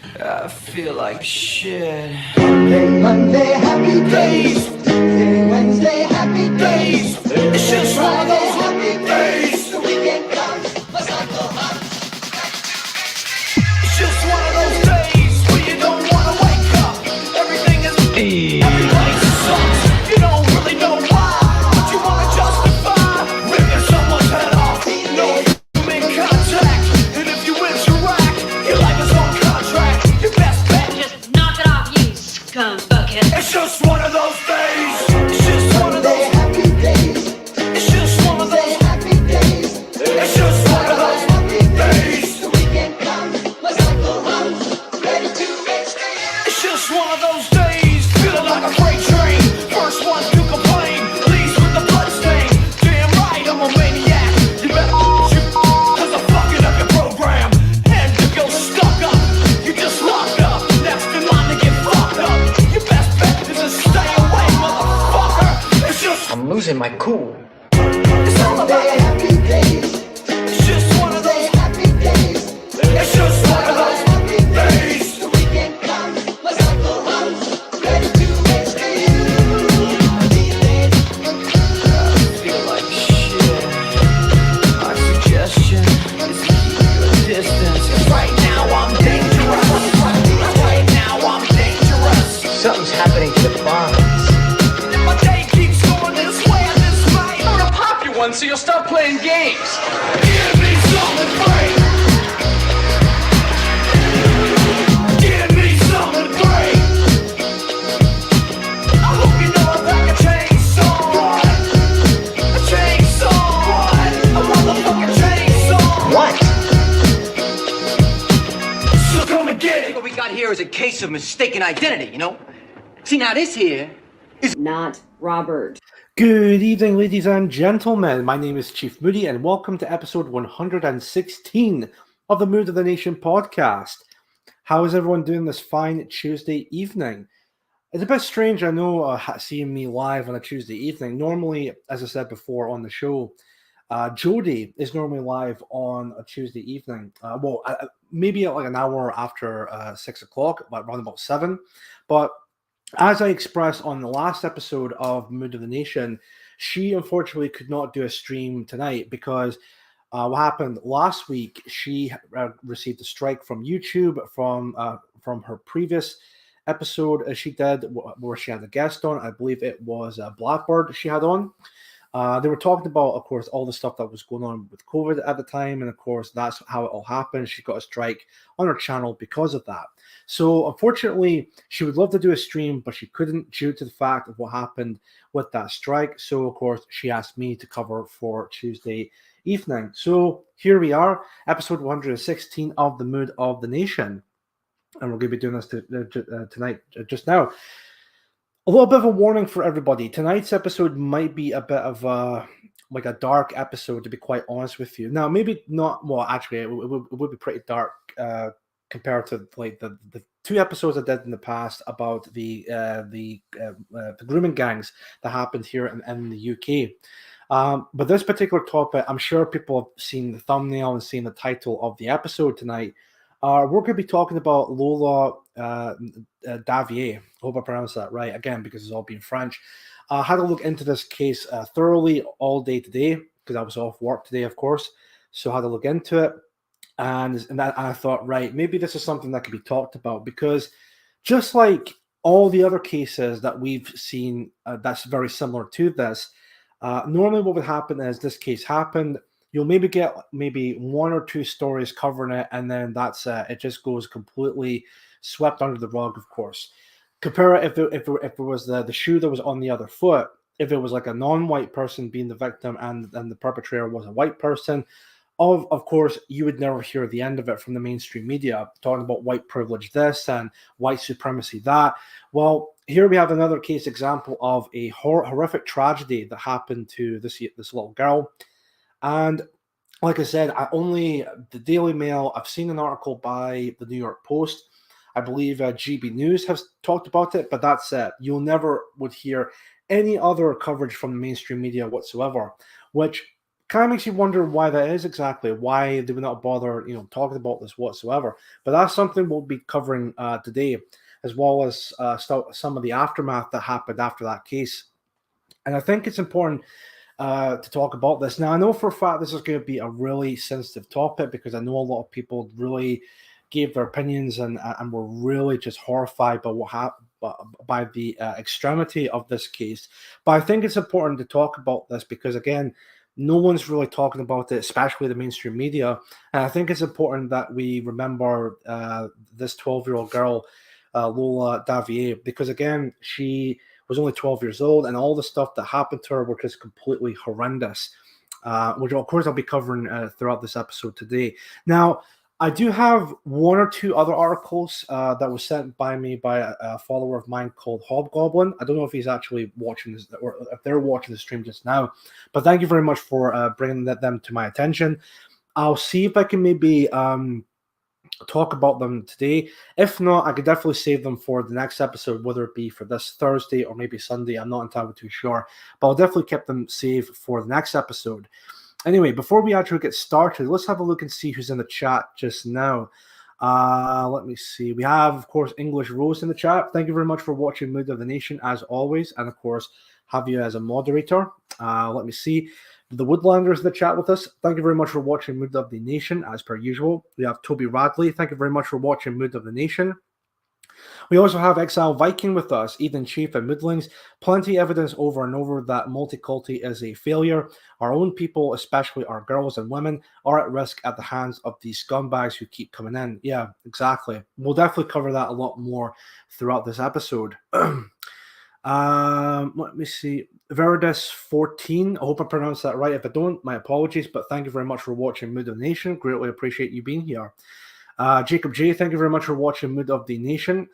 I feel like shit. Monday, happy days. Tuesday, Wednesday, happy days. It's just one of Friday, those happy days. The weekend comes, let's not go home. It's just one of those days where you don't wanna wake up. Everything is everybody sucks. You don't really know why, but you wanna justify ripping someone's head off. No human contact, and if you interact, your life is on contract. Your best bet, Just knock it off, you scum bucket. it's just one of those days. It's just one of Monday, those. happy days. It's just one of Tuesday, those. happy days. It's just one of Friday, those happy days. days. The weekend comes, let's not go home. Ready to escape. It's just one of those days, feeling like a freight train. First one to complain, leaves with the bloodstain. Damn right, I'm a maniac. You better shoot, cause I'm fucking up your program. And if you're stuck up, you just locked up. Next in line to get fucked up. Your best bet is to stay away, motherfucker. It's just, I'm losing my cool. it's all Monday, about, happy days. it's just one of Tuesday, those, happy days. it's just one of those Happy days. days. The weekend comes, let's not go home. Ready to escape. These days. Feel like shit. My suggestion is to keep your distance. 'Cause right now I'm dangerous. Right now I'm dangerous. Something's happening to the bonds. If my day keeps going this way, I just might. I'm gonna pop you one so you'll stop playing games. Give me something great. Give me something great. I hope you know I like a chainsaw. A chainsaw. A motherfucking chainsaw. What? So come and get it. What we got here is a case of mistaken identity, you know? See, now this here, Not Robert. Good evening, ladies and gentlemen. My name is Chief Moody, and welcome to episode 116 of the Mood of the Nation podcast. How is everyone doing this fine Tuesday evening? It's a bit strange, I know, seeing me live on a Tuesday evening. Normally, as I said before on the show, Jody is normally live on a Tuesday evening. Maybe like an hour after 6 o'clock, like around about 7. But as I expressed on the last episode of Mood of the Nation, she unfortunately could not do a stream tonight because what happened last week, she received a strike from YouTube from her previous episode she did where she had a guest on. I believe it was Blackbird she had on. They were talking about, of course, all the stuff that was going on with COVID at the time. And of course, that's how it all happened. She got a strike on her channel because of that. So unfortunately, she would love to do a stream, but she couldn't due to the fact of what happened with that strike. So of course, she asked me to cover for Tuesday evening. So here we are, episode 116 of The Mood of the Nation. And we're going to be doing this tonight, just now. A little bit of a warning for everybody. Tonight's episode might be a bit of a dark episode, to be quite honest with you. Now, maybe not. Well, actually, it would be pretty dark compared to like the 2 episodes I did in the past about the grooming gangs that happened here in the UK. But this particular topic, I'm sure people have seen the thumbnail and seen the title of the episode tonight. We're going to be talking about Lola Daviet. I hope I pronounced that right, again, because it's all been French. I had to look into this case thoroughly all day today, because I was off work today, of course. So I had to look into it. And I thought, right, maybe this is something that could be talked about, because just like all the other cases that we've seen that's very similar to this, normally what would happen is this case happened. You'll maybe get 1 or 2 stories covering it, and then that's it just goes completely swept under the rug, of course. Compare it if it was the shoe that was on the other foot. If it was like a non-white person being the victim and the perpetrator was a white person, of course, you would never hear the end of it from the mainstream media, talking about white privilege this and white supremacy that. Well, here we have another case example of a horrific tragedy that happened to this little girl. And like I said, the Daily Mail, I've seen an article by the New York Post. I believe GB News has talked about it, but that's it. You'll never would hear any other coverage from the mainstream media whatsoever, which kind of makes you wonder why that is exactly. Why they would not bother, talking about this whatsoever. But that's something we'll be covering today, as well as some of the aftermath that happened after that case. And I think it's important to talk about this. Now, I know for a fact this is going to be a really sensitive topic because I know a lot of people really gave their opinions and were really just horrified by what happened, by the extremity of this case. But I think it's important to talk about this because, again, no one's really talking about it, especially the mainstream media. And I think it's important that we remember this 12-year-old girl, Lola Daviet, because, again, she was only 12 years old, and all the stuff that happened to her were just completely horrendous, which, of course, I'll be covering throughout this episode today. Now, I do have one or two other articles that was sent by me by a follower of mine called Hobgoblin. I don't know if he's actually watching this or if they're watching the stream just now, but thank you very much for bringing them to my attention. I'll see if I can maybe talk about them today. If not, I could definitely save them for the next episode, whether it be for this Thursday or maybe Sunday. I'm not entirely too sure, but I'll definitely keep them saved for the next episode. Anyway, before we actually get started, let's have a look and see who's in the chat just now. Let me see. We have, of course, English Rose in the chat. Thank you very much for watching Mood of the Nation, as always. And, of course, have you as a moderator. Let me see. The Woodlanders in the chat with us. Thank you very much for watching Mood of the Nation, as per usual. We have Toby Radley. Thank you very much for watching Mood of the Nation. We also have Exile Viking with us, Eden Chief and Moodlings. Plenty evidence over and over that multiculti is a failure. Our own people, especially our girls and women, are at risk at the hands of these scumbags who keep coming in. Yeah, exactly. We'll definitely cover that a lot more throughout this episode. Let me see. Veridus 14. I hope I pronounced that right. If I don't, my apologies, but thank you very much for watching Mood of the Nation. Greatly appreciate you being here. Jacob J, thank you very much for watching Mood of the Nation.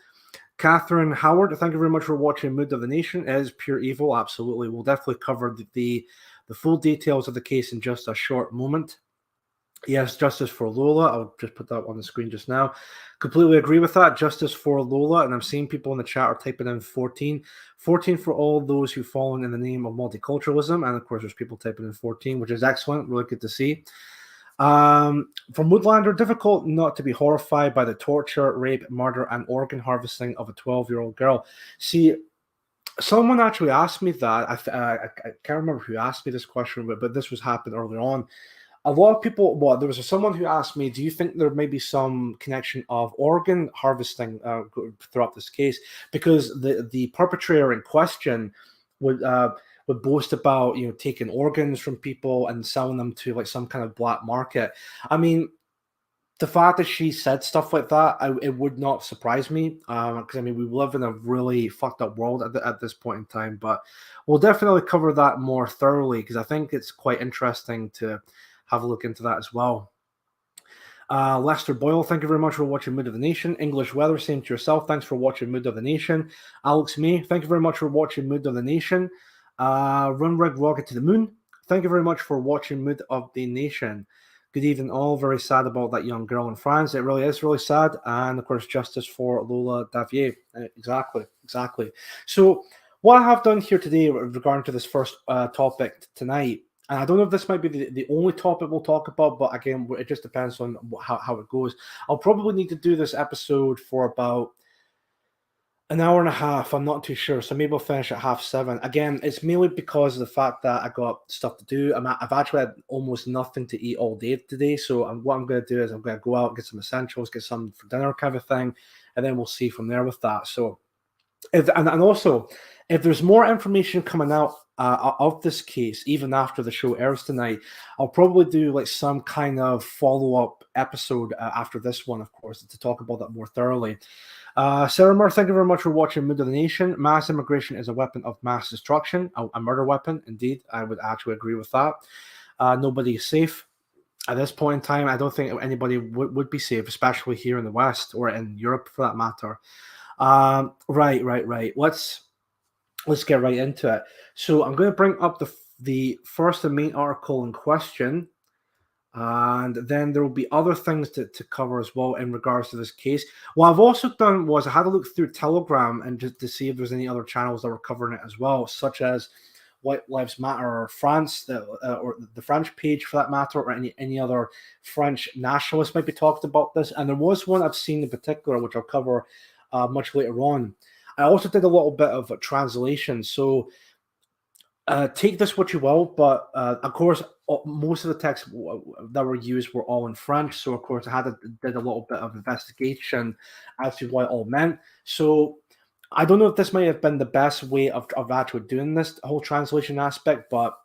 Catherine Howard, thank you very much for watching Mood of the Nation. It is pure evil, absolutely. We'll definitely cover the full details of the case in just a short moment. Yes, justice for Lola. I'll just put that on the screen just now. Completely agree with that. Justice for Lola. And I'm seeing people in the chat are typing in 14. 14 for all those who've fallen in the name of multiculturalism. And of course, there's people typing in 14, which is excellent. Really good to see. From Woodlander, difficult not to be horrified by the torture, rape, murder, and organ harvesting of a 12-year-old girl. See, someone actually asked me that. I can't remember who asked me this question, but this was happened earlier on. A lot of people, there was someone who asked me, do you think there may be some connection of organ harvesting throughout this case? Because the perpetrator in question would boast about, taking organs from people and selling them to like some kind of black market. I mean, the fact that she said stuff like that, it would not surprise me, because I mean, we live in a really fucked up world at this point in time. But we'll definitely cover that more thoroughly because I think it's quite interesting to have a look into that as well. Lester Boyle, thank you very much for watching Mood of the Nation. English Weather, same to yourself. Thanks for watching Mood of the Nation. Alex May, thank you very much for watching Mood of the Nation. Runrig Rocket to the Moon, thank you very much for watching Mood of the Nation. Good evening, all. Very sad about that young girl in France. It really is really sad. And of course, justice for Lola Daviet. Exactly. So, what I have done here today regarding to this first topic tonight, and I don't know if this might be the only topic we'll talk about, but again, it just depends on how it goes. I'll probably need to do this episode for about an hour and a half. I'm not too sure. So maybe I'll finish at 7:30. Again, it's mainly because of the fact that I got stuff to do. I've actually had almost nothing to eat all day today. So what I'm going to do is I'm going to go out, get some essentials, get some for dinner kind of thing. And then we'll see from there with that. So, and also, if there's more information coming out of this case, even after the show airs tonight, I'll probably do like some kind of follow-up episode after this one, of course, to talk about that more thoroughly. Sarah Moore, thank you very much for watching Mood of the Nation. Mass immigration is a weapon of mass destruction, a murder weapon. Indeed, I would actually agree with that. Nobody is safe at this point in time. I don't think anybody would be safe, especially here in the West or in Europe for that matter. Right. Let's get right into it. So I'm going to bring up the first and main article in question. And then there will be other things to cover as well in regards to this case. What I've also done was I had a look through Telegram and just to see if there's any other channels that were covering it as well, such as White Lives Matter or France, or the French page for that matter, or any other French nationalists might be talking about this. And there was one I've seen in particular, which I'll cover much later on. I also did a little bit of a translation, so take this what you will, but of course, most of the texts that were used were all in French. So of course, did a little bit of investigation as to what it all meant. So I don't know if this might have been the best way of actually doing this whole translation aspect, but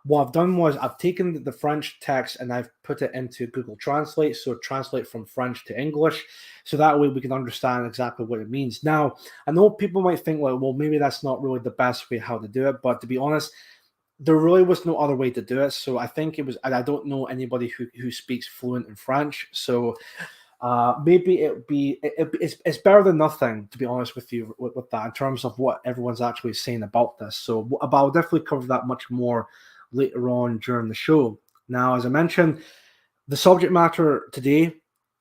what I've done was I've taken the French text and I've put it into Google Translate, so translate from French to English, so that way we can understand exactly what it means. Now, I know people might think, like, well, maybe that's not really the best way how to do it, but to be honest, there really was no other way to do it. So I think it was, and I don't know anybody who speaks fluent in French, so maybe it's better than nothing, to be honest with you, with that in terms of what everyone's actually saying about this. So, but I'll definitely cover that much more later on during the show. Now, as I mentioned, the subject matter today,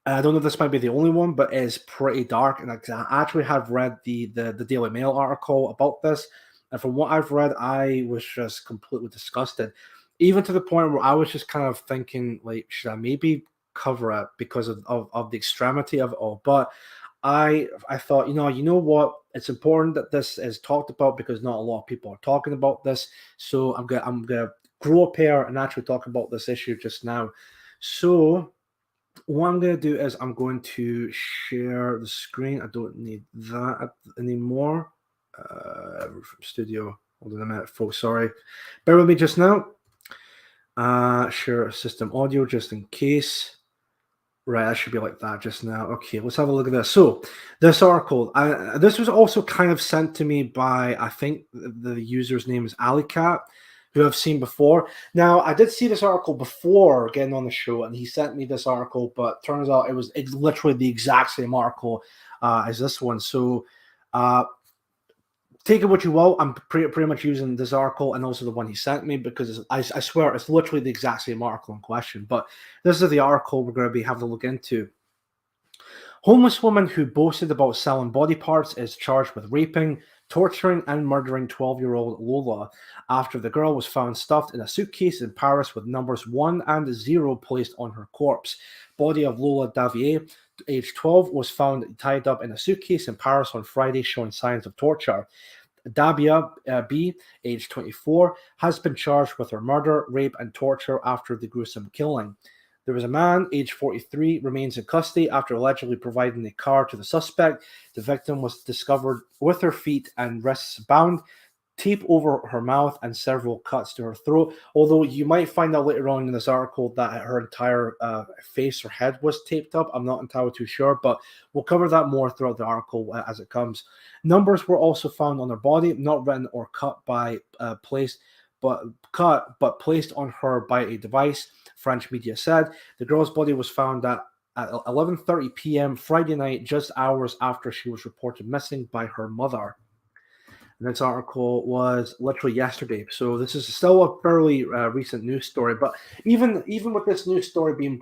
I don't know if this might be the only one, but is pretty dark. And I actually have read the Daily Mail article about this, and from what I've read, I was just completely disgusted, even to the point where I was just kind of thinking, like, should I maybe cover it because of the extremity of it all? But I thought, you know what? It's important that this is talked about because not a lot of people are talking about this. So I'm gonna grow up here and actually talk about this issue just now. So what I'm gonna do is I'm going to share the screen. I don't need that anymore. From studio. Hold on a minute, folks. Sorry, bear with me just now. Share system audio just in case. Right, that should be like that just now. Okay, let's have a look at this. So, this article, this was also kind of sent to me by, I think the user's name is Alicat, who I've seen before. Now, I did see this article before getting on the show, and he sent me this article, but turns out it's literally the exact same article as this one. So, take it what you will. I'm pretty much using this article and also the one he sent me because I swear it's literally the exact same article in question. But this is the article we're going to be having a look into. Homeless woman who boasted about selling body parts is charged with raping, torturing, and murdering 12-year-old Lola after the girl was found stuffed in a suitcase in Paris with numbers 1 and 0 placed on her corpse. Body of Lola Daviet, age 12, was found tied up in a suitcase in Paris on Friday, showing signs of torture. Dabia B, age 24, has been charged with her murder, rape, and torture after the gruesome killing. There was a man, age 43, remains in custody after allegedly providing a car to the suspect. The victim was discovered with her feet and wrists bound, tape over her mouth, and several cuts to her throat. Although you might find out later on in this article that her entire face or head was taped up. I'm not entirely too sure, but we'll cover that more throughout the article as it comes. Numbers were also found on her body, not written or cut, but placed on her by a device. French media said the girl's body was found at 11:30 p.m. Friday night, just hours after she was reported missing by her mother. And this article was literally yesterday, so this is still a fairly recent news story. But even with this news story being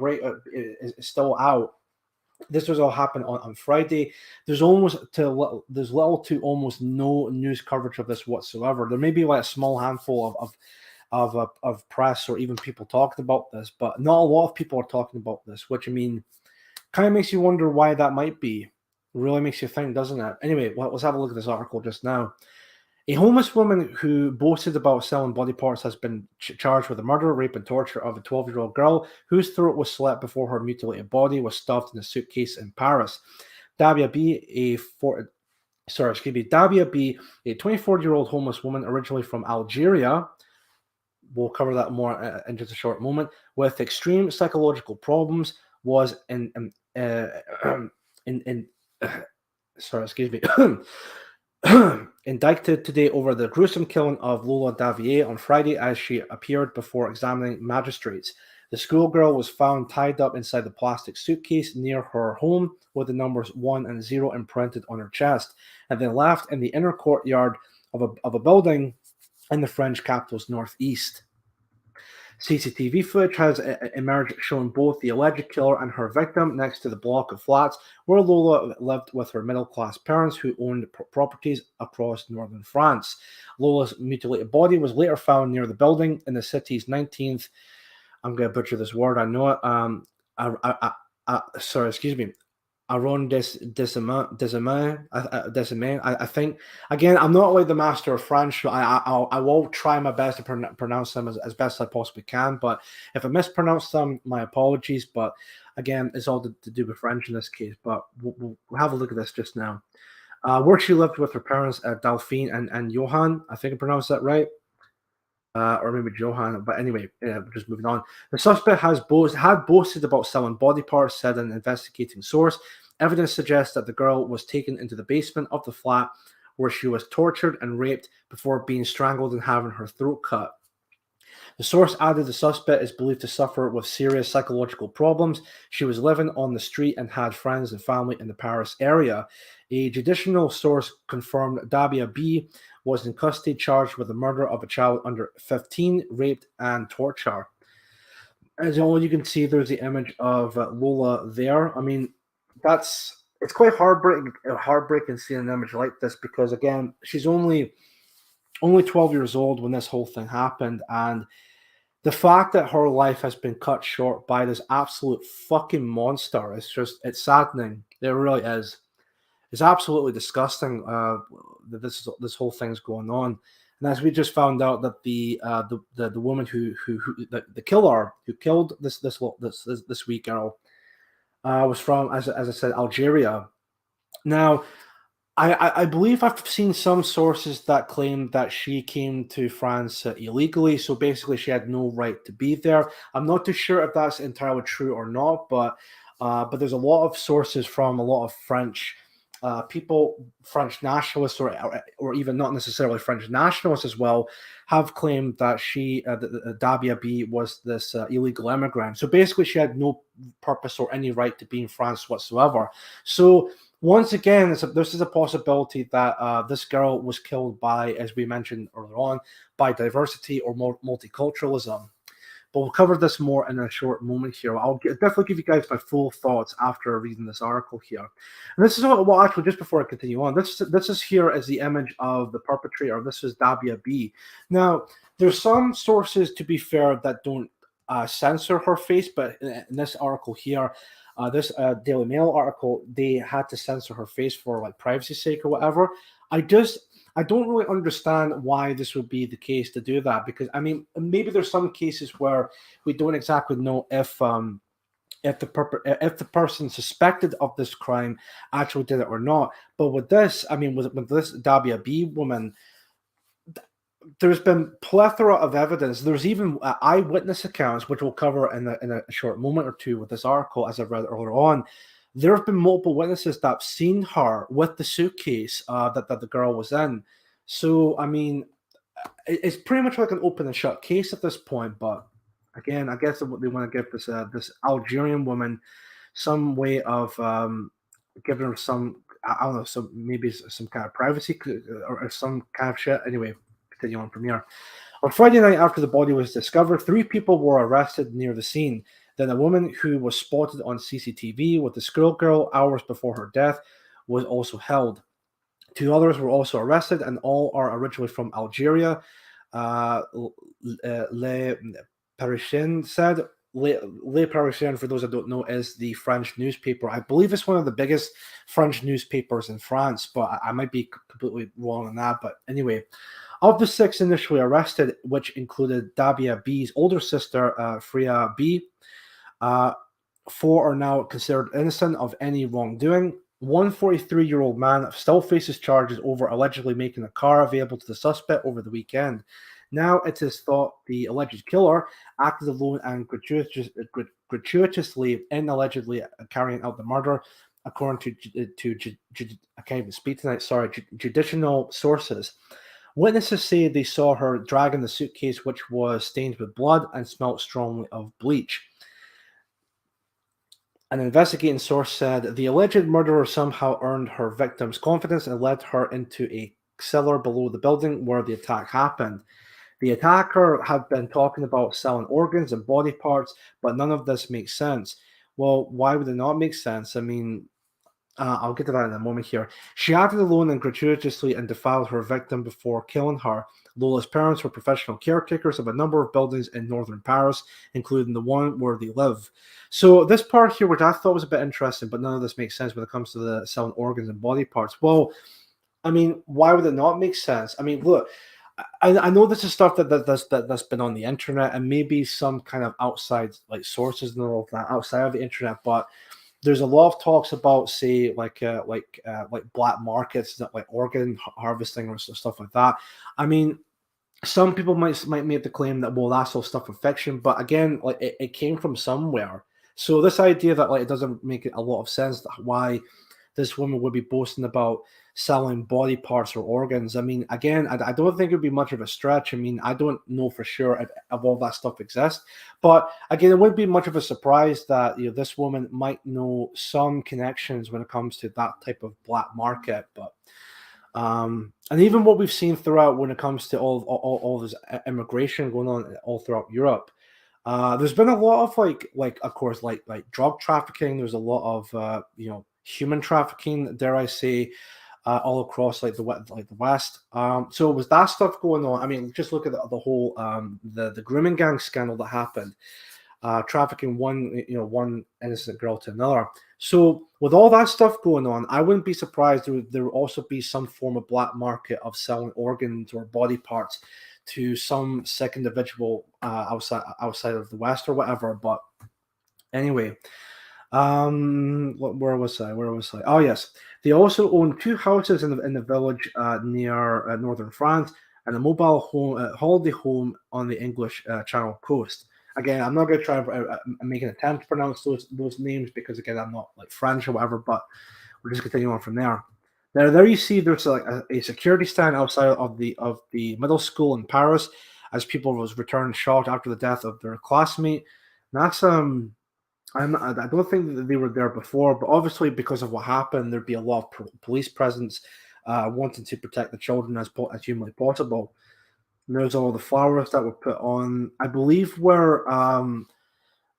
is still out, this was all happened on Friday. There's little to almost no news coverage of this whatsoever. There may be like a small handful of press or even people talking about this, but not a lot of people are talking about this, which, I mean, kind of makes you wonder why that might be. Really makes you think, doesn't it? Anyway, let's have a look at this article just now. A homeless woman who boasted about selling body parts has been charged with the murder, rape, and torture of a 12-year-old girl whose throat was slit before her mutilated body was stuffed in a suitcase in Paris. Dabia B, a 24-year-old homeless woman originally from Algeria, we'll cover that more in just a short moment, with extreme psychological problems, was indicted today over the gruesome killing of Lola Daviet on Friday as she appeared before examining magistrates. The schoolgirl was found tied up inside the plastic suitcase near her home with the numbers 1 and 0 imprinted on her chest, and then left in the inner courtyard of a building in the French capital's northeast. CCTV footage has emerged showing both the alleged killer and her victim next to the block of flats where Lola lived with her middle-class parents who owned properties across northern France. Lola's mutilated body was later found near the building in the city's 19th. I'm going to butcher this word. I know it. Sorry, excuse me. Arrondissement. I think again. I'm not like the master of French. So I will try my best to pronounce them as best I possibly can. But if I mispronounce them, my apologies. But again, it's all to do with French in this case. But we'll have a look at this just now. Where she lived with her parents, Delphine and Johan. I think I pronounced that right. Or maybe Johan, but anyway, just moving on. The suspect had boasted about selling body parts, said an investigating source. Evidence suggests that the girl was taken into the basement of the flat where she was tortured and raped before being strangled and having her throat cut. The source added the suspect is believed to suffer with serious psychological problems. She was living on the street and had friends and family in the Paris area. A judicial source confirmed Daviet B was in custody charged with the murder of a child under 15, raped, and torture. As all you can see, there's the image of Lola there. I mean, it's quite heartbreaking seeing an image like this because again, she's only 12 years old when this whole thing happened, and the fact that her life has been cut short by this absolute fucking monster is it's saddening. It really is. It's absolutely disgusting that this whole thing's going on. And as we just found out that the woman who the killer who killed this wee girl was from, as I said, Algeria. Now, I believe I've seen some sources that claim that she came to France illegally, so basically she had no right to be there. I'm not too sure if that's entirely true or not, but there's a lot of sources from a lot of French people, French nationalists, or even not necessarily French nationalists as well, have claimed that Daviet B was this illegal immigrant. So basically, she had no purpose or any right to be in France whatsoever. So once again, this is a possibility that this girl was killed by, as we mentioned earlier on, by diversity or multiculturalism. But we'll cover this more in a short moment here. I'll definitely give you guys my full thoughts after reading this article here. And this is well, actually, just before I continue on, this is here as the image of the perpetrator. This is Daviet B. Now, there's some sources, to be fair, that don't censor her face, but in this article here, this Daily Mail article, they had to censor her face for like privacy sake or whatever. I don't really understand why this would be the case to do that, because I mean, maybe there's some cases where we don't exactly know if the person suspected of this crime actually did it or not. But with this, I mean, with this Daviet B woman, there's been plethora of evidence. There's even eyewitness accounts, which we'll cover in a short moment or two with this article, as I read earlier on. There have been multiple witnesses that have seen her with the suitcase that the girl was in. So, I mean, it's pretty much like an open and shut case at this point. But again, I guess they want to give this Algerian woman some way of giving her some, I don't know, maybe some kind of privacy or some kind of shit. Anyway, continue on from here. On Friday night after the body was discovered, 3 people were arrested near the scene. Then a woman who was spotted on CCTV with the schoolgirl hours before her death was also held. 2 others were also arrested, and all are originally from Algeria. Le Parisien said. Le Parisien, for those that don't know, is the French newspaper. I believe it's one of the biggest French newspapers in France, but I might be completely wrong on that. But anyway, of the 6 initially arrested, which included Daviet B's older sister, Freya B., 4 are now considered innocent of any wrongdoing. One 43-year-old man still faces charges over allegedly making a car available to the suspect over the weekend. Now it is thought the alleged killer acted alone and gratuitously in allegedly carrying out the murder, according to I can't even speak tonight. Sorry, judicial sources. Witnesses say they saw her dragging the suitcase, which was stained with blood and smelt strongly of bleach. An investigating source said the alleged murderer somehow earned her victim's confidence and led her into a cellar below the building where the attack happened. The attacker had been talking about selling organs and body parts, but none of this makes sense. Well, why would it not make sense? I mean, I'll get to that in a moment here. She acted alone and gratuitously and defiled her victim before killing her. Lola's parents were professional caretakers of a number of buildings in northern Paris, including the one where they live. So this part here, which I thought was a bit interesting, but none of this makes sense when it comes to the selling organs and body parts. Well, I mean, why would it not make sense? I mean, look, I know this is stuff that's been on the internet and maybe some kind of outside like sources and all of that outside of the internet, but there's a lot of talks about, say, like black markets, that like organ harvesting or stuff like that. I mean, some people might make the claim that, well, that's all stuff in fiction, but again, like it came from somewhere. So this idea that like it doesn't make a lot of sense that why this woman would be boasting about selling body parts or organs. I mean, again, I don't think it would be much of a stretch. I mean, I don't know for sure if all that stuff exists, but again, it wouldn't be much of a surprise that this woman might know some connections when it comes to that type of black market. But and even what we've seen throughout when it comes to all this immigration going on all throughout Europe. There's been a lot of like of course like drug trafficking. There's a lot of human trafficking, dare I say, all across like the West. So was that stuff going on? I mean, just look at the whole the grooming gang scandal that happened, trafficking one innocent girl to another. So with all that stuff going on, I wouldn't be surprised there would also be some form of black market of selling organs or body parts to some sick individual outside of the West or whatever. But anyway, where was I? Where was I? Oh yes, they also own two houses in the village near northern France and a mobile home holiday home on the English Channel coast. Again, I'm not going to try and make an attempt to pronounce those names because again, I'm not like French or whatever. But we'll just continue on from there. There you see there's like a security stand outside of the middle school in Paris as people was returned shocked after the death of their classmate. And that's I don't think that they were there before, but obviously because of what happened, there'd be a lot of police presence, wanting to protect the children as humanly possible. And there's all the flowers that were put on, I believe, where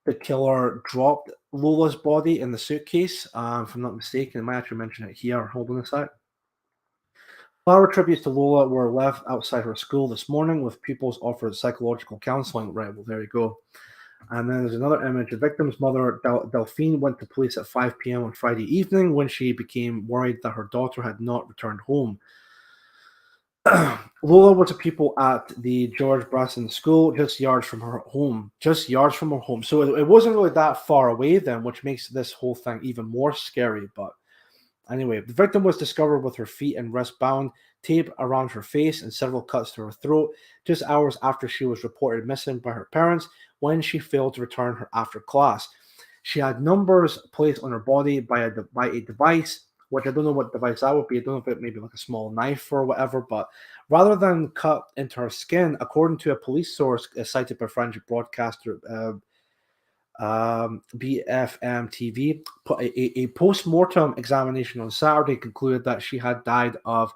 the killer dropped Lola's body in the suitcase. If I'm not mistaken, I might actually mention it here. Hold on a sec. Flower tributes to Lola were left outside her school this morning, with pupils offered psychological counseling. Right, well, there you go. And then there's another image. The victim's mother, Delphine, went to police at 5 p.m. on Friday evening when she became worried that her daughter had not returned home. Lola was a pupil at the George Brasson School, just yards from her home. Just yards from her home. So it wasn't really that far away then, which makes this whole thing even more scary. But anyway, the victim was discovered with her feet and wrists bound, tape around her face, and several cuts to her throat, just hours after she was reported missing by her parents when she failed to return her after class. She had numbers placed on her body by a device, which I don't know what device that would be. I don't know if it may be like a small knife or whatever, but rather than cut into her skin, according to a police source cited by French broadcaster BFM TV, a post-mortem examination on Saturday concluded that she had died of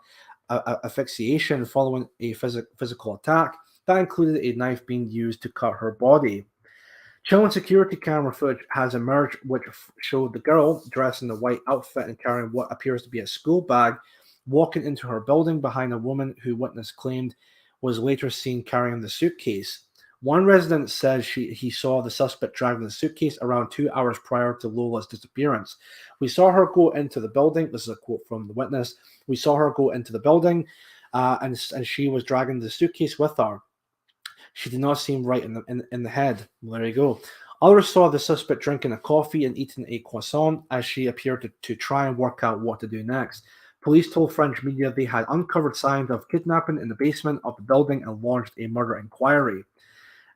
asphyxiation following a physical attack that included a knife being used to cut her body. Chilling security camera footage has emerged, which showed the girl dressed in a white outfit and carrying what appears to be a school bag, walking into her building behind a woman who witness claimed was later seen carrying the suitcase. One resident says he saw the suspect driving the suitcase around 2 hours prior to Lola's disappearance. We saw her go into the building. This is a quote from the witness. We saw her go into the building, and she was dragging the suitcase with her. She did not seem right in the head. Well, there you go. Others saw the suspect drinking a coffee and eating a croissant as she appeared to try and work out what to do next. Police told French media they had uncovered signs of kidnapping in the basement of the building and launched a murder inquiry.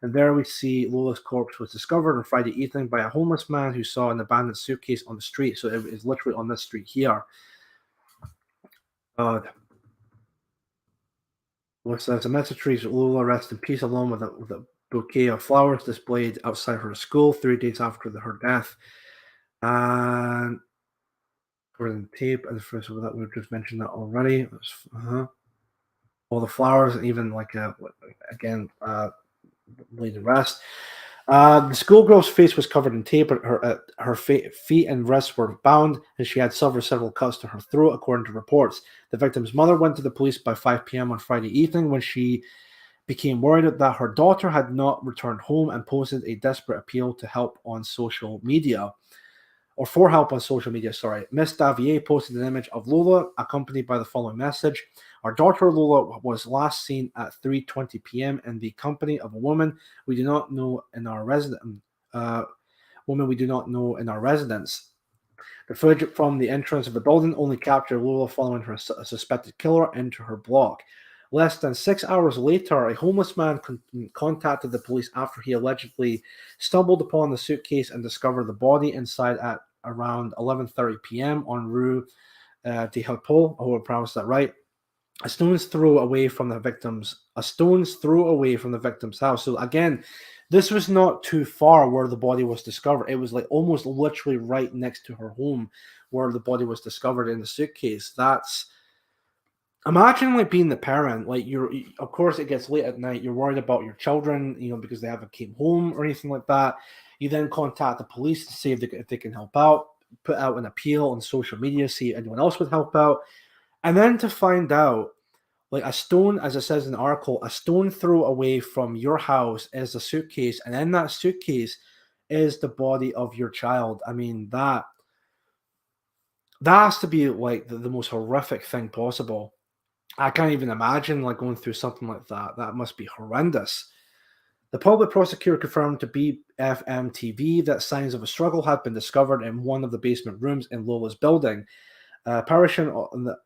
And there we see Lola's corpse was discovered on Friday evening by a homeless man who saw an abandoned suitcase on the street. So it is literally on this street here. Which says a message reads Lola rest in peace along with a bouquet of flowers displayed outside her school 3 days after her death. And for the tape, and for so that we've just mentioned that already. all the flowers, and even like again laid to rest. The schoolgirl's face was covered in tape, but her feet and wrists were bound, and she had suffered several cuts to her throat, according to reports. The victim's mother went to the police by 5 p.m. on Friday evening when she became worried that her daughter had not returned home and posted a desperate appeal to help on social media. Or for help on social media, sorry. Miss Daviet posted an image of Lola accompanied by the following message. Our daughter Lola was last seen at 3:20 p.m. in the company of a woman we do not know in our residence. The footage from the entrance of the building only captured Lola following her suspected killer into her block. Less than 6 hours later, a homeless man contacted the police after he allegedly stumbled upon the suitcase and discovered the body inside at around 11:30 p.m. on Rue de Hopol. I hope I pronounced that right. A stone's throw away from the victim's house. So again, this was not too far where the body was discovered. It was like almost literally right next to her home where the body was discovered in the suitcase. That's imagine like being the parent, like of course it gets late at night, you're worried about your children, because they haven't came home or anything like that. You then contact the police to see if they can help out, put out an appeal on social media, see if anyone else would help out. And then to find out, like a stone, as it says in the article, a stone throw away from your house is a suitcase, and in that suitcase is the body of your child. I mean, that has to be like the most horrific thing possible. I can't even imagine like going through something like that. That must be horrendous. The public prosecutor confirmed to BFM TV that signs of a struggle had been discovered in one of the basement rooms in Lola's building. Parisian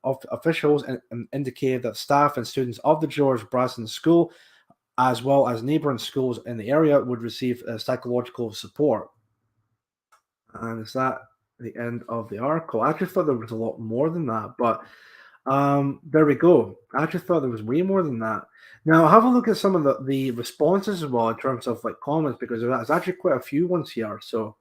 officials indicated that staff and students of the George Brazen School, as well as neighboring schools in the area, would receive psychological support. And is that the end of the article? I actually thought there was a lot more than that, but there we go. I actually thought there was way more than that. Now, have a look at some of the responses as well in terms of like comments, because there's actually quite a few ones here. So,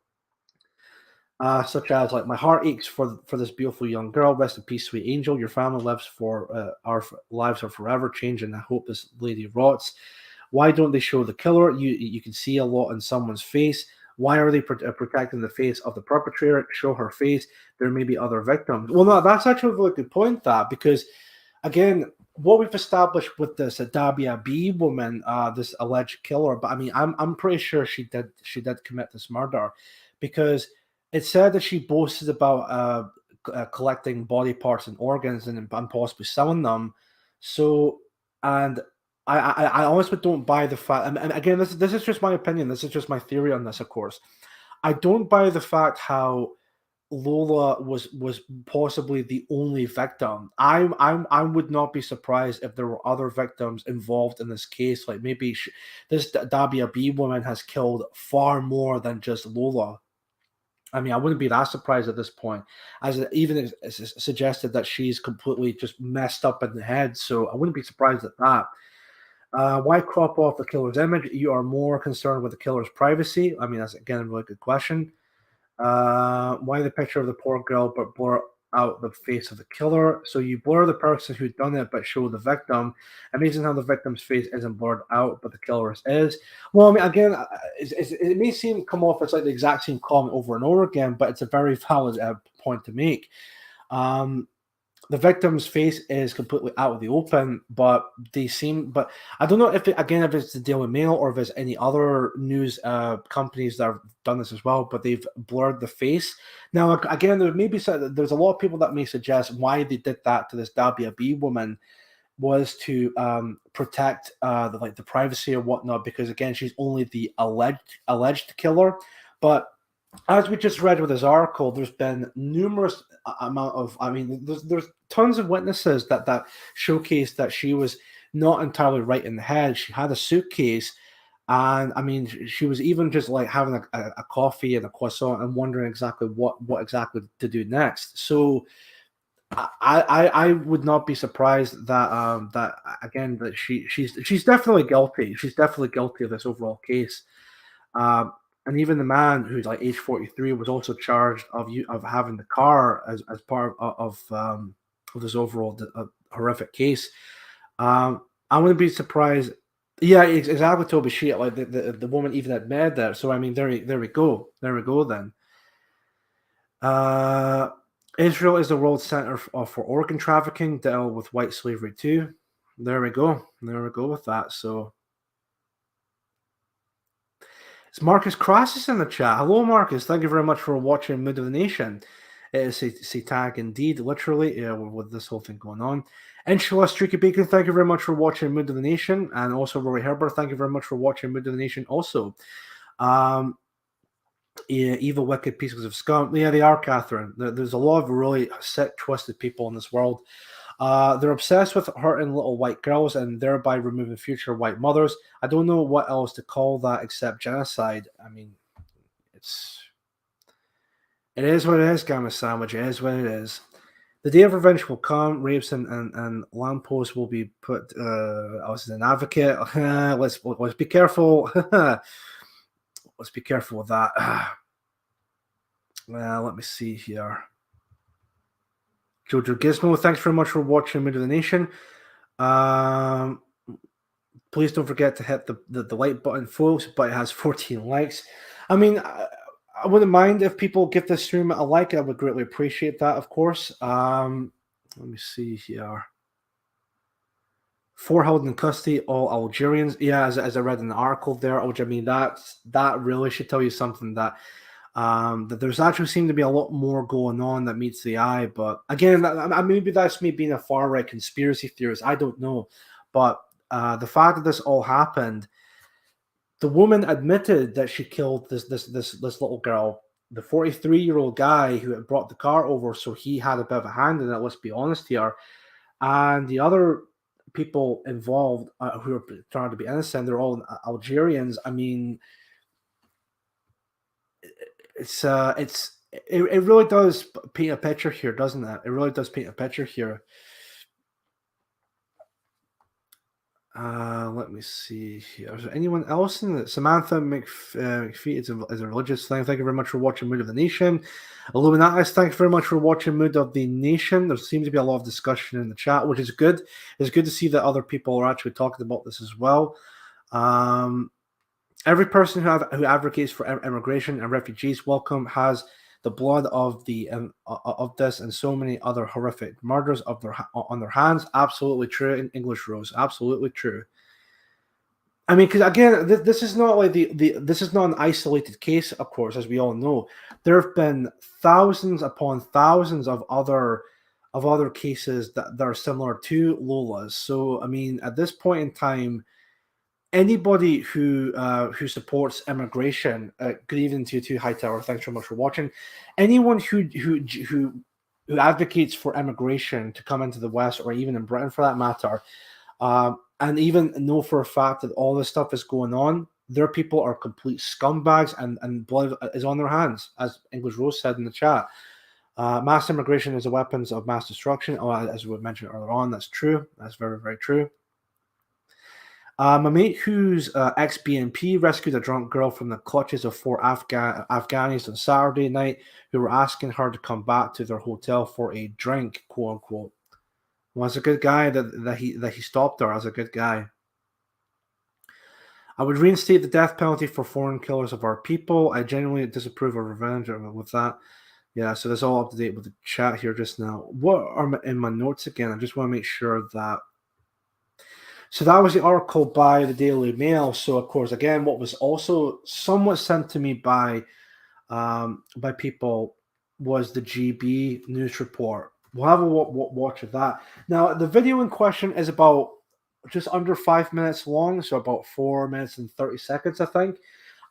such as like, my heart aches for this beautiful young girl. Rest in peace, sweet angel. Your family lives for our lives are forever changing. I hope this lady rots. Why don't they show the killer? You can see a lot in someone's face. Why are they protecting the face of the perpetrator? Show her face. There may be other victims. Well, no, that's actually a really good point. That because, again, what we've established with this Dabia B woman, this alleged killer. But I mean, I'm pretty sure she did commit this murder, because it said that she boasted about collecting body parts and organs and possibly selling them. So, and I honestly don't buy the fact. And again, this is just my opinion. This is just my theory on this, of course. I don't buy the fact how Lola was possibly the only victim. I would not be surprised if there were other victims involved in this case. Like maybe this Dabia B woman has killed far more than just Lola. I mean, I wouldn't be that surprised at this point, as it even suggested that she's completely just messed up in the head. So I wouldn't be surprised at that. Why crop off the killer's image? You are more concerned with the killer's privacy. I mean, that's again a really good question. Why the picture of the poor girl but blur out the face of the killer? So you blur the person who's done it but show the victim. Amazing how the victim's face isn't blurred out but the killer's is. Well, I mean, again, it may come off as like the exact same comment over and over again, but it's a very valid point to make. The victim's face is completely out of the open, but I don't know if it's the Daily Mail or if it's any other news companies that have done this as well, but they've blurred the face. Now, again, there's a lot of people that may suggest why they did that to this Dabia B woman was to protect the privacy or whatnot, because again, she's only the alleged killer, but as we just read with this article, there's been numerous amount of, I mean, there's tons of witnesses that showcase that she was not entirely right in the head. She had a suitcase, and I mean, she was even just like having a coffee and a croissant and wondering exactly what exactly to do next. So I would not be surprised that again that she's definitely guilty. She's definitely guilty of this overall case. And even the man who's like age 43 was also charged of having the car as part of this overall horrific case. I wouldn't be surprised. Yeah, exactly, Toby. She like the woman even admitted that. So I mean, there we go. There we go then. Uh, Israel is the world center for organ trafficking, dealt with white slavery too. There we go. There we go with that. So it's Marcus Crassus in the chat. Hello, Marcus. Thank you very much for watching Mood of the Nation. It is a tag indeed, literally, with this whole thing going on. Inshallah, Streaky Bacon, thank you very much for watching Mood of the Nation. And also, Rory Herbert, thank you very much for watching Mood of the Nation also. Yeah, evil, wicked pieces of scum. Yeah, they are, Catherine. There's a lot of really sick, twisted people in this world. They're obsessed with hurting little white girls and thereby removing future white mothers. I don't know what else to call that except genocide. I mean, it is what it is, Gamma Sandwich. It is what it is. The day of revenge will come. Rapes and lampposts will be put. I was an advocate. Let's be careful. Let's be careful with that. Well, let me see here. Jojo Gizmo, thanks very much for watching Mood of the Nation. Please don't forget to hit the like button, folks, but it has 14 likes. I mean, I wouldn't mind if people give this stream a like. I would greatly appreciate that, of course. Let me see here. 4 held in custody, all Algerians. Yeah, as I read in the article there, which I mean, that really should tell you something that there's actually seemed to be a lot more going on that meets the eye. But again, maybe that's me being a far right conspiracy theorist. I don't know, but the fact that this all happened, the woman admitted that she killed this little girl. The 43-year-old guy who had brought the car over, so he had a bit of a hand in it. Let's be honest here, and the other people involved who are trying to be innocent, they're all Algerians. I mean, it really does paint a picture here, doesn't it? It really does paint a picture here. Let me see here. Is there anyone else in it? Samantha McPhee is a religious thing. Thank you very much for watching Mood of the Nation. Illuminatis, thank you very much for watching Mood of the Nation. There seems to be a lot of discussion in the chat, which is good. It's good to see that other people are actually talking about this as well. Every person who advocates for immigration and refugees welcome has the blood of this and so many other horrific murders on their hands. Absolutely true in English Rose. Absolutely true. I mean, because again, this is not like this is not an isolated case, of course, as we all know. There have been thousands upon thousands of other cases that are similar to Lola's. So, I mean, at this point in time, anybody who supports immigration, good evening to you too, Hightower. Thanks very much for watching. Anyone who advocates for immigration to come into the West, or even in Britain for that matter, and even know for a fact that all this stuff is going on, their people are complete scumbags, and blood is on their hands, as English Rose said in the chat. Mass immigration is a weapons of mass destruction. Oh, as we mentioned earlier on, that's true. That's very, very true. My mate who's ex-BNP rescued a drunk girl from the clutches of 4 Afghanis on Saturday night who were asking her to come back to their hotel for a drink, quote unquote. Well, that's a good guy that he stopped her. As a good guy. I would reinstate the death penalty for foreign killers of our people. I genuinely disapprove of revenge with that. Yeah, so that's all up to date with the chat here just now. What are in my notes again? I just want to make sure that. So that was the article by the Daily Mail. So, of course, again, what was also somewhat sent to me by people was the GB news report. We'll have a watch of that. Now, the video in question is about just under 5 minutes long, so about 4 minutes and 30 seconds, I think.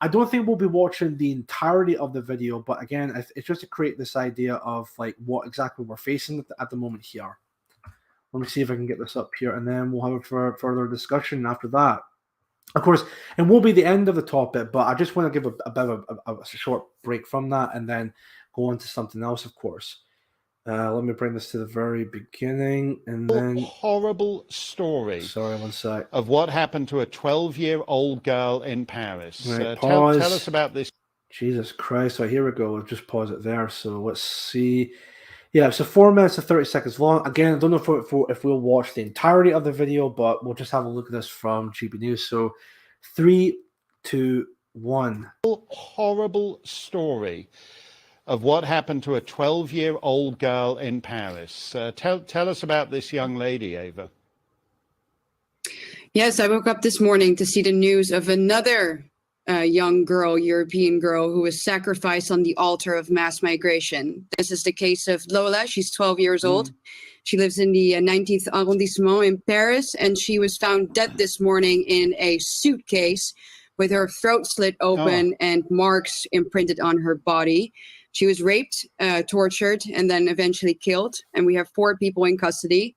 I don't think we'll be watching the entirety of the video, but again, it's just to create this idea of like what exactly we're facing at the moment here. Let me see if I can get this up here, and then we'll have a further discussion after that. Of course, it will be the end of the topic, but I just want to give a bit of a short break from that and then go on to something else, of course. Let me bring this to the very beginning, and then... Horrible story. Sorry, one sec. Of what happened to a 12-year-old girl in Paris. Right, tell us about this. Jesus Christ. Right, here we go. We'll just pause it there. So let's see. Yeah, so 4 minutes and 30 seconds long. Again, I don't know if we'll watch the entirety of the video, but we'll just have a look at this from GB News. So 3, 2, 1. Horrible story of what happened to a 12-year-old girl in Paris. Tell us about this young lady, Ava. Yes, I woke up this morning to see the news of another young girl, European girl, who was sacrificed on the altar of mass migration. This is the case of Lola. She's 12 years old. She lives in the 19th arrondissement in Paris, and she was found dead this morning in a suitcase with her throat slit open and marks imprinted on her body. She was raped, tortured, and then eventually killed. And we have 4 people in custody.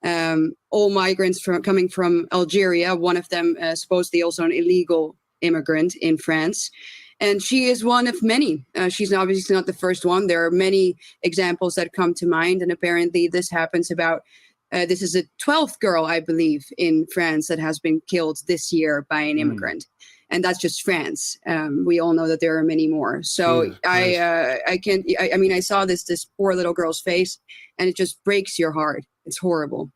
All migrants coming from Algeria, one of them supposedly also an illegal immigrant in France. And she is one of many. She's obviously not the first one. There are many examples that come to mind. And apparently this happens about, this is a 12th girl, I believe, in France that has been killed this year by an immigrant. And that's just France. We all know that there are many more. So I mean, I saw this poor little girl's face, and it just breaks your heart. It's horrible.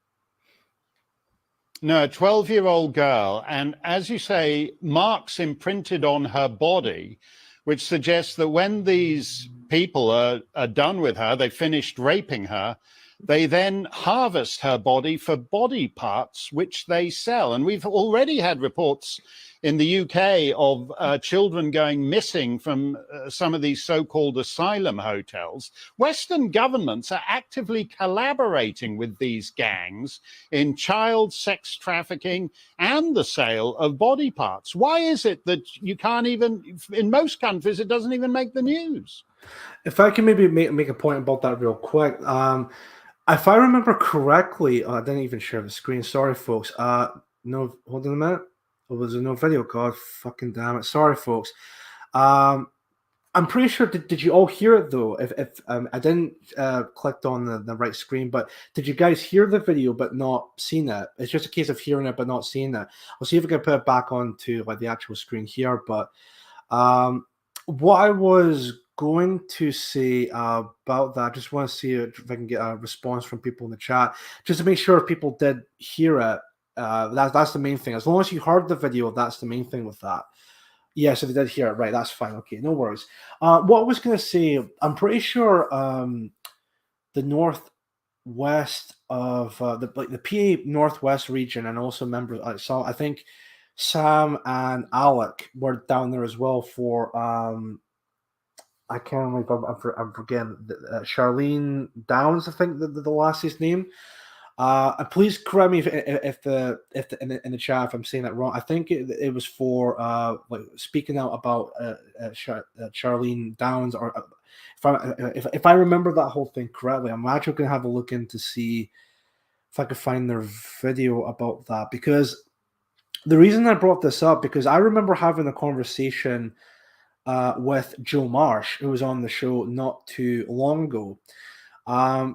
No, a 12-year-old girl, and as you say, marks imprinted on her body, which suggests that when these people are done with her, they finished raping her, they then harvest her body for body parts, which they sell. And we've already had reports in the UK of children going missing from some of these so-called asylum hotels. Western governments are actively collaborating with these gangs in child sex trafficking and the sale of body parts. Why is it that you can't even, in most countries, it doesn't even make the news? If I can maybe make a point about that real quick. If I remember correctly, I didn't even share the screen. Sorry, folks. No, hold on a minute. Oh, was there no video? God fucking damn it. Sorry, folks. I'm pretty sure. Did you all hear it though? If I didn't clicked on the right screen, but did you guys hear the video but not seen it? It's just a case of hearing it but not seeing it. I'll see if I can put it back onto like the actual screen here. But what I was going to say about that, I just want to see if I can get a response from people in the chat, just to make sure if people did hear it. That's the main thing. As long as you heard the video, that's the main thing with that. Yeah, so they did hear it, right? That's fine. Okay, no worries. What I was going to say, I'm pretty sure the northwest of the PA Northwest region, and also members. I think Sam and Alec were down there as well for I can't remember. I'm forgetting. Charlene Downs, I think the lassie's name. Please correct me if in the chat if I'm saying that wrong. I think it was for like speaking out about Charlene Downs, or if I remember that whole thing correctly. I'm actually gonna have a look in to see if I could find their video about that, because the reason I brought this up, because I remember having a conversation with Joe Marsh, who was on the show not too long ago.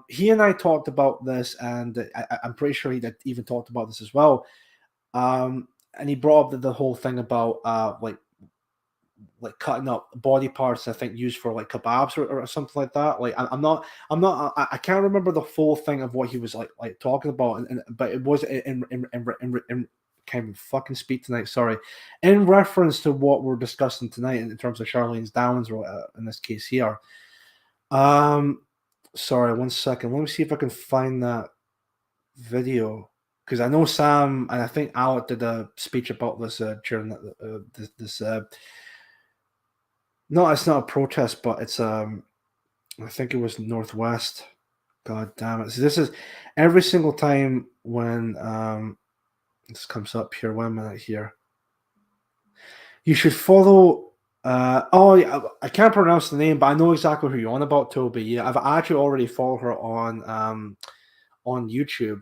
He and I talked about this, and I'm pretty sure he even talked about this as well. And he brought up the whole thing about like cutting up body parts, I think used for like kebabs or something like that. Like I can't remember the full thing of what he was like talking about, but it was in can't even fucking speak tonight. Sorry, in reference to what we're discussing tonight in terms of Charlene's Downs, or in this case here. Sorry, 1 second. Let me see if I can find that video, because I know Sam and I think Alec did a speech about this during this. No, it's not a protest, but it's I think it was Northwest. God damn it! So this is every single time when this comes up here. 1 minute here. You should follow. I can't pronounce the name, but I know exactly who you're on about, Toby. Yeah, I've actually already followed her on YouTube.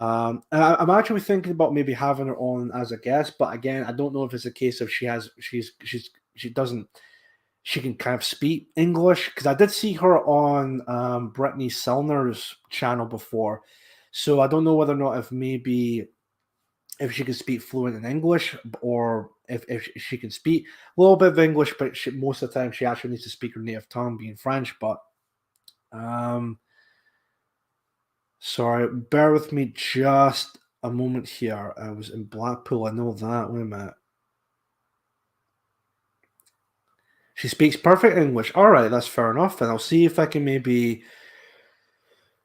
And I'm actually thinking about maybe having her on as a guest, but again, I don't know if it's a case of she can kind of speak English, because I did see her on Brittany Sellner's channel before, so I don't know whether or not if she can speak fluent in English, or if she can speak a little bit of English, but most of the time she actually needs to speak her native tongue, being French. But Sorry, bear with me just a moment here. I was in Blackpool. I know that. Wait a minute. She speaks perfect English. All right, that's fair enough. Then I'll see if I can maybe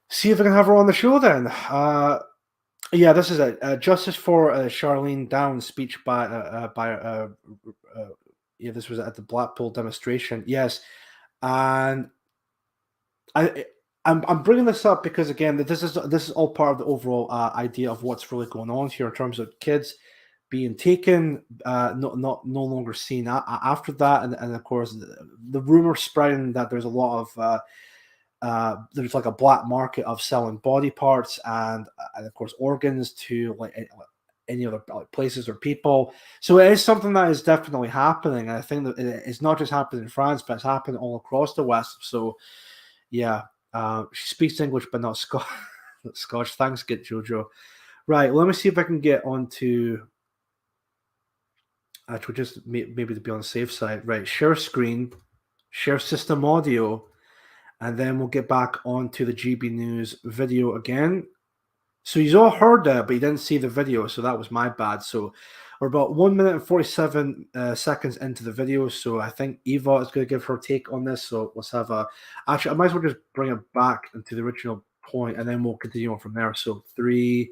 see if I can have her on the show. Then, yeah, this is it. Justice for Charlene Downs speech by yeah, this was at the Blackpool demonstration. Yes, and I. I'm bringing this up because again, this is all part of the overall idea of what's really going on here in terms of kids being taken, no longer seen after that, and of course the rumor spreading that there's a lot of there's like a black market of selling body parts and of course organs to like any other like, places or people. So it is something that is definitely happening. And I think that it's not just happening in France, but it's happening all across the West. So yeah, she speaks English, but not Scotch. Thanks, Get Jojo. Right, let me see if I can get onto. Actually, just maybe to be on the safe side. Right, share screen, share system audio, and then we'll get back onto the GB News video again. So you all heard that, but you didn't see the video, so that was my bad. So we're about 1 minute and 47 seconds into the video, so I think Eva is going to give her take on this. So let's have a. Actually, I might as well just bring it back into the original point, and then we'll continue on from there. So 3,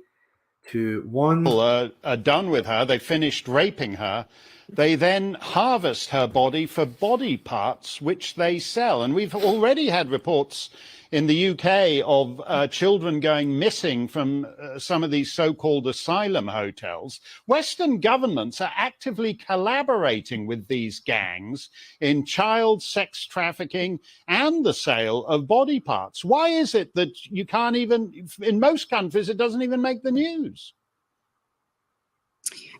2, 1. People are done with her. They finished raping her. They then harvest her body for body parts, which they sell. And we've already had reports in the UK of children going missing from some of these so-called asylum hotels. Western governments are actively collaborating with these gangs in child sex trafficking and the sale of body parts. Why is it that you can't even, in most countries, it doesn't even make the news?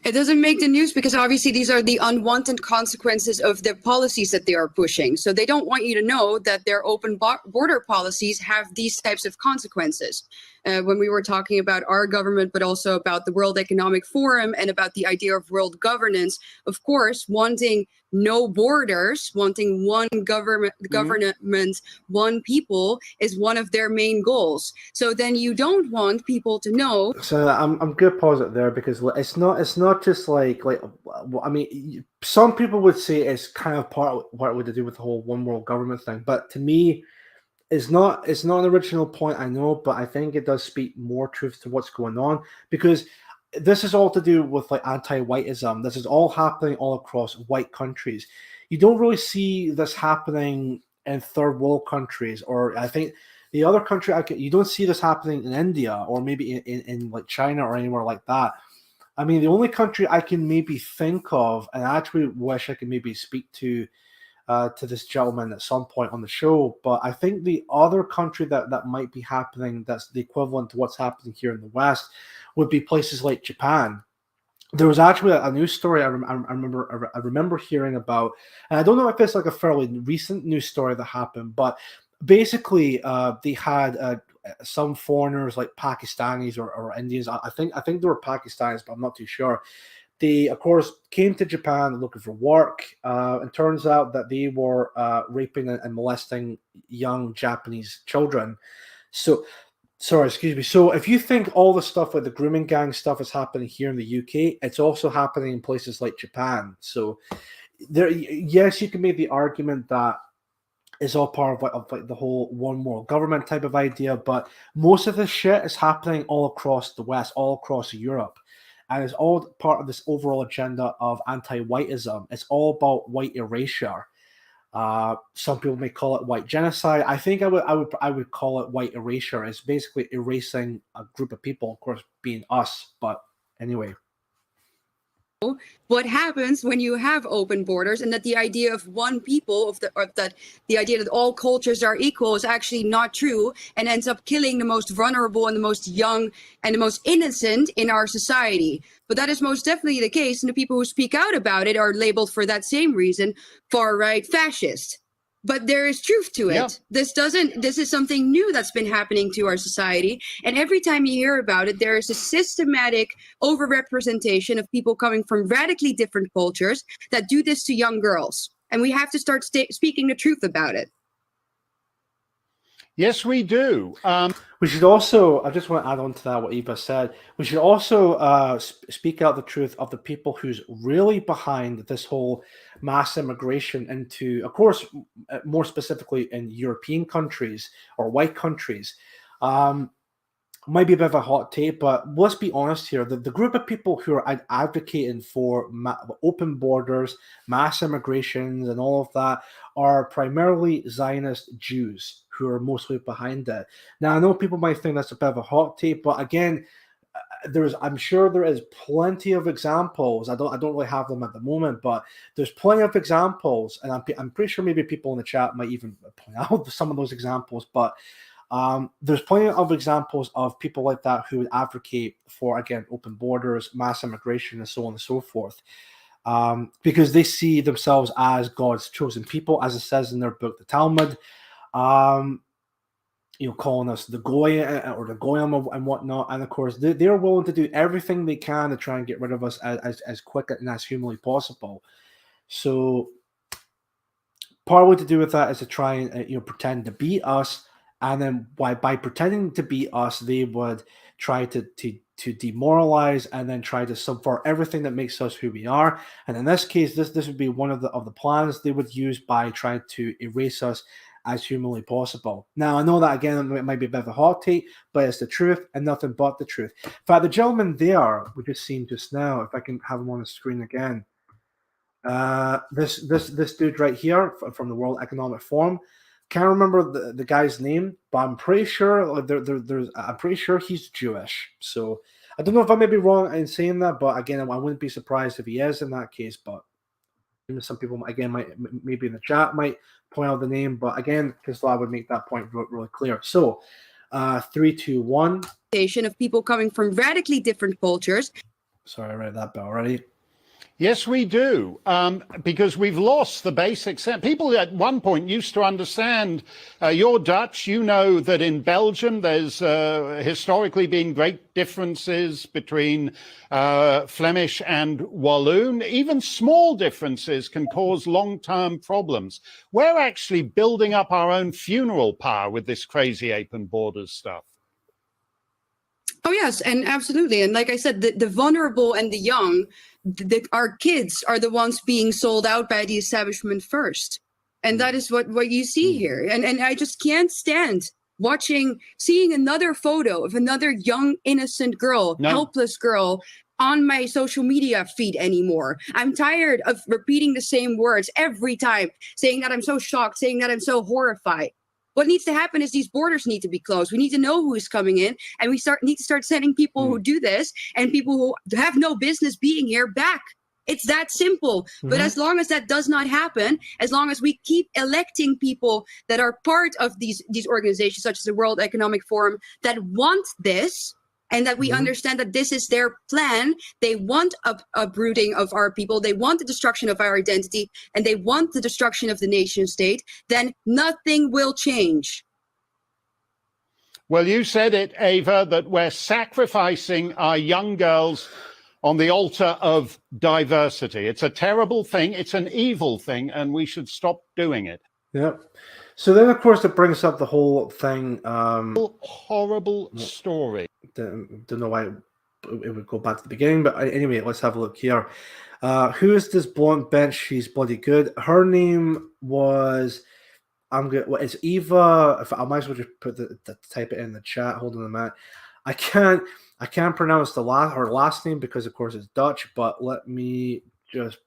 It doesn't make the news because obviously these are the unwanted consequences of the policies that they are pushing. So they don't want you to know that their open border policies have these types of consequences. When we were talking about our government, but also about the World Economic Forum and about the idea of world governance, of course, wanting no borders, wanting one government, one people is one of their main goals. So then you don't want people to know. So I'm going to pause it there because it's not just like I mean, some people would say it's kind of part of what it would do with the whole one world government thing, but to me, it's not an original point, I know, but I think it does speak more truth to what's going on because this is all to do with like anti-whiteism. This is all happening all across white countries. You don't really see this happening in third world countries, or I think the other country you don't see this happening in India or maybe in like China or anywhere like that. I mean, the only country I can maybe think of, and I actually wish I could maybe speak to this gentleman at some point on the show, but I think the other country that might be happening that's the equivalent to what's happening here in the West would be places like Japan. There was actually a news story I remember hearing about, and I don't know if it's like a fairly recent news story that happened, but basically they had some foreigners like Pakistanis or Indians. I think they were Pakistanis, but I'm not too sure. They, of course, came to Japan looking for work. And turns out that they were raping and molesting young Japanese children. So, sorry, excuse me. So if you think all the stuff like the grooming gang stuff is happening here in the UK, it's also happening in places like Japan. So there, yes, you can make the argument that it's all part of like the whole one world government type of idea, but most of this shit is happening all across the West, all across Europe. And it's all part of this overall agenda of anti-whiteism. It's all about white erasure. Some people may call it white genocide. I think I would call it white erasure. It's basically erasing a group of people, of course, being us. But anyway. What happens when you have open borders, and that the idea of one people, that the idea that all cultures are equal is actually not true, and ends up killing the most vulnerable and the most young and the most innocent in our society. But that is most definitely the case, and the people who speak out about it are labeled for that same reason far-right fascist. But there is truth to it. Yeah. This is something new that's been happening to our society. And every time you hear about it, there is a systematic overrepresentation of people coming from radically different cultures that do this to young girls. And we have to start speaking the truth about it. Yes, we do. We should also, I just want to add on to that what Eva said. We should also speak out the truth of the people who's really behind this whole mass immigration into, of course, more specifically in European countries or white countries. Might be a bit of a hot take, but let's be honest here. The group of people who are advocating for open borders, mass immigrations, and all of that are primarily Zionist Jews who are mostly behind it. Now, I know people might think that's a bit of a hot take, but again, I'm sure there is plenty of examples. I don't really have them at the moment, but there's plenty of examples, and I'm pretty sure maybe people in the chat might even point out some of those examples, but. There's plenty of examples of people like that who would advocate for, again, open borders, mass immigration, and so on and so forth, because they see themselves as God's chosen people, as it says in their book, the Talmud, calling us the Goy or the Goyim and whatnot. And of course, they're willing to do everything they can to try and get rid of us as quick and as humanly possible. So part of what to do with that is to try and pretend to be us. And then by pretending to be us, they would try to demoralize and then try to subvert everything that makes us who we are. And in this case, this would be one of the plans they would use by trying to erase us as humanly possible. Now, I know that, again, it might be a bit of a hot take, but it's the truth and nothing but the truth. In fact, the gentleman there we just seen just now, if I can have him on the screen again, this dude right here from the World Economic Forum. Can't remember the guy's name, but I'm pretty sure I'm pretty sure he's Jewish. So I don't know if I may be wrong in saying that, but again, I wouldn't be surprised if he is in that case. But some people again might maybe in the chat might point out the name, but again, Kisla would make that point really clear. So 3, 2, 1. Of people coming from radically different cultures. Sorry, I read that bell already. Yes, we do, because we've lost the basic sense. People at one point used to understand. You're Dutch. You know that in Belgium there's historically been great differences between Flemish and Walloon. Even small differences can cause long-term problems. We're actually building up our own funeral pyre with this crazy open borders stuff. Oh, yes, and absolutely. And like I said, the vulnerable and the young, our kids are the ones being sold out by the establishment first. And that is what you see here. And I just can't stand seeing another photo of another young, innocent girl, helpless girl on my social media feed anymore. I'm tired of repeating the same words every time, saying that I'm so shocked, saying that I'm so horrified. What needs to happen is these borders need to be closed. We need to know who is coming in, and we need to start sending people who do this and people who have no business being here back. It's that simple. But as long as that does not happen, as long as we keep electing people that are part of these organizations, such as the World Economic Forum, that want this, and that we understand that this is their plan. They want a uprooting of our people. They want the destruction of our identity, and they want the destruction of the nation state. Then nothing will change. Well, you said it, Ava, that we're sacrificing our young girls on the altar of diversity. It's a terrible thing. It's an evil thing, and we should stop doing it. Yep. So then, of course, it brings up the whole thing. Horrible story. Don't know why it would go back to the beginning, but anyway, let's have a look here. Who is this blonde bench? She's bloody good. Her name was it's Eva. If I might as well just put type it in the chat. Hold on a minute. I can't pronounce her last name because of course it's Dutch. But let me just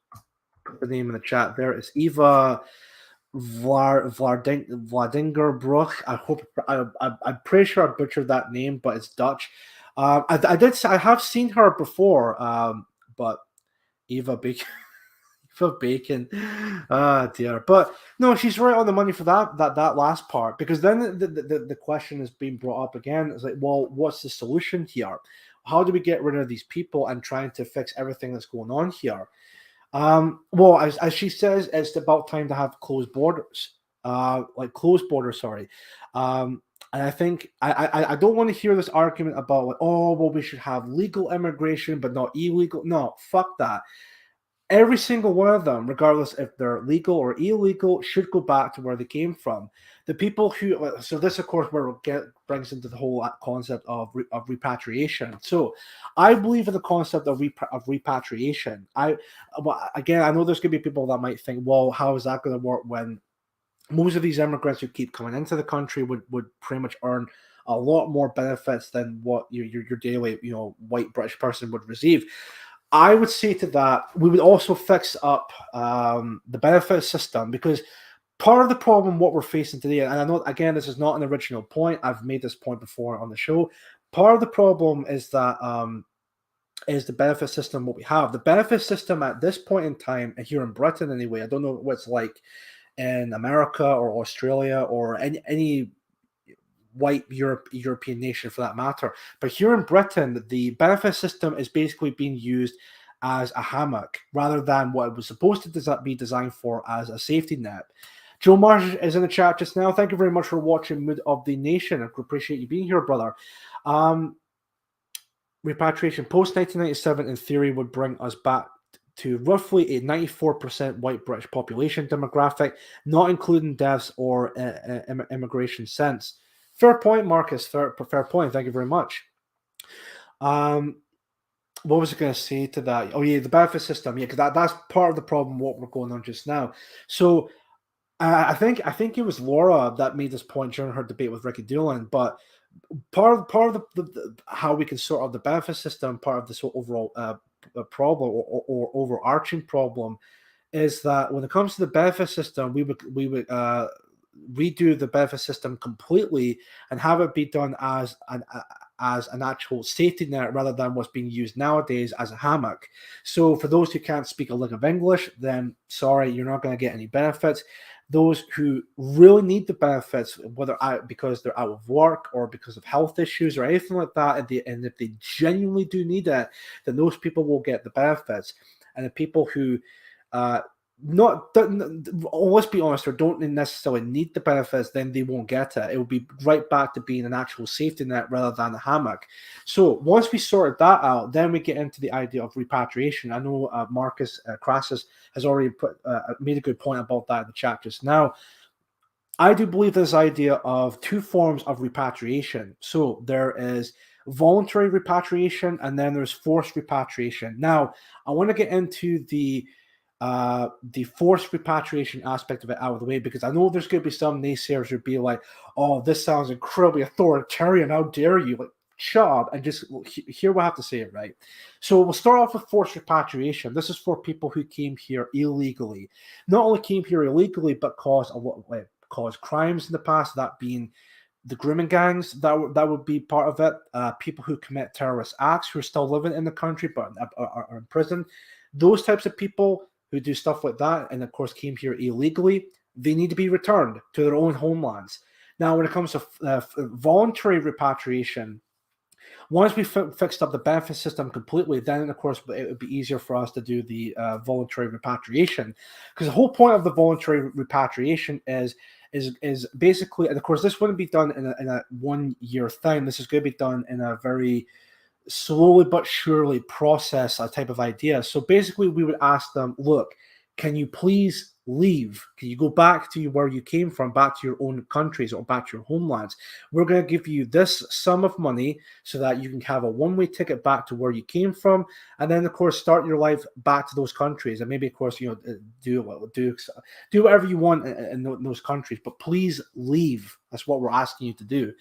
put the name in the chat. There is Eva Vladingerbroek. I hope I'm pretty sure I butchered that name, but it's Dutch. I have seen her before, but Eva Bacon. Eva Bacon. Ah, dear. But no, she's right on the money for that last part, because then the question is being brought up again. It's like, well, what's the solution here? How do we get rid of these people and trying to fix everything that's going on here? Well, as she says, it's about time to have closed borders. Sorry. And I think I don't want to hear this argument about like, oh, well, we should have legal immigration but not illegal. No, fuck that. Every single one of them, regardless if they're legal or illegal, should go back to where they came from. the people who, so this of course where brings into the whole concept of repatriation. So I believe in the concept of repatriation. Again, I know there's going to be people that might think, well, how is that going to work when most of these immigrants who keep coming into the country would pretty much earn a lot more benefits than what your daily white British person would receive. I would say to that, we would also fix up the benefit system, because part of the problem what we're facing today, and I know again this is not an original point, I've made this point before on the show. Part of the problem is that is the benefit system what we have. The benefit system at this point in time here in Britain anyway, I don't know what it's like in America or Australia or any white European nation for that matter. But here in Britain, the benefit system is basically being used as a hammock rather than what it was supposed to be designed for, as a safety net. Joe Marsh is in the chat just now. Thank you very much for watching Mood of the Nation. I appreciate you being here, brother. Repatriation post-1997 in theory would bring us back to roughly a 94% white British population demographic, not including deaths or immigration since. Fair point, Marcus. Fair point. Thank you very much. What was I going to say to that? Oh, yeah, the benefit system. Yeah, because that's part of the problem, what we're going on just now. So I think it was Laura that made this point during her debate with Ricky Doolan, but part of the how we can sort out the benefit system, part of this overall problem or overarching problem, is that when it comes to the benefit system, we would redo the benefit system completely and have it be done as an actual safety net rather than what's being used nowadays as a hammock. So for those who can't speak a lick of English, then sorry, you're not going to get any benefits. Those who really need the benefits, whether because they're out of work or because of health issues or anything like that, and if they genuinely do need it, then those people will get the benefits. And the people who let's be honest, or don't necessarily need the benefits, then they won't get it. It will be right back to being an actual safety net rather than a hammock. So once we sorted that out, then we get into the idea of repatriation. I know Marcus Crassus has already made a good point about that in the chat just now. I do believe this idea of two forms of repatriation. So there is voluntary repatriation and then there's forced repatriation. Now, I want to get into the forced repatriation aspect of it out of the way, because I know there's going to be some naysayers who'd be like, oh, this sounds incredibly authoritarian, how dare you, like, shut up and just hear what I have to say, right? So we'll start off with forced repatriation. This is for people who came here illegally, not only came here illegally but caused crimes in the past, that being the grooming gangs, that would be part of it. People who commit terrorist acts who are still living in the country but are in prison, those types of people who do stuff like that and of course came here illegally, they need to be returned to their own homelands. Now, when it comes to voluntary repatriation, once we fixed up the benefit system completely, then of course it would be easier for us to do the voluntary repatriation, because the whole point of the voluntary repatriation is basically, and of course this wouldn't be done in a 1 year thing. This is going to be done in a very slowly but surely process type of idea. So basically we would ask them, look, can you please leave? Can you go back to where you came from, back to your own countries or back to your homelands? We're going to give you this sum of money so that you can have a one-way ticket back to where you came from, and then of course start your life back to those countries, and maybe of course do whatever you want in those countries, but please leave. That's what we're asking you to do.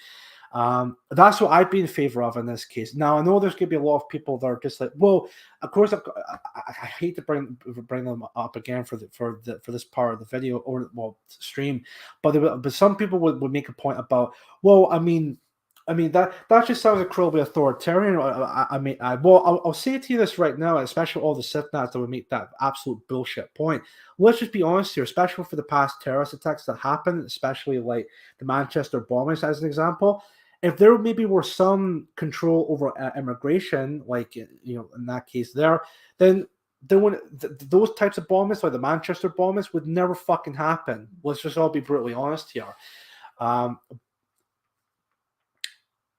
That's what I'd be in favor of in this case. Now, I know there's going to be a lot of people that are just like, well, of course, I hate to bring them up again for this part of the video or stream, but some people would make a point about, well, I mean that just sounds incredibly authoritarian. I'll say it to you this right now, especially all the Sith-Nats that would make that absolute bullshit point. Let's just be honest here, especially for the past terrorist attacks that happened, especially like the Manchester bombings as an example. If there maybe were some control over immigration, like in that case then those types of bombings, like the Manchester bombings, would never fucking happen. Let's just all be brutally honest here.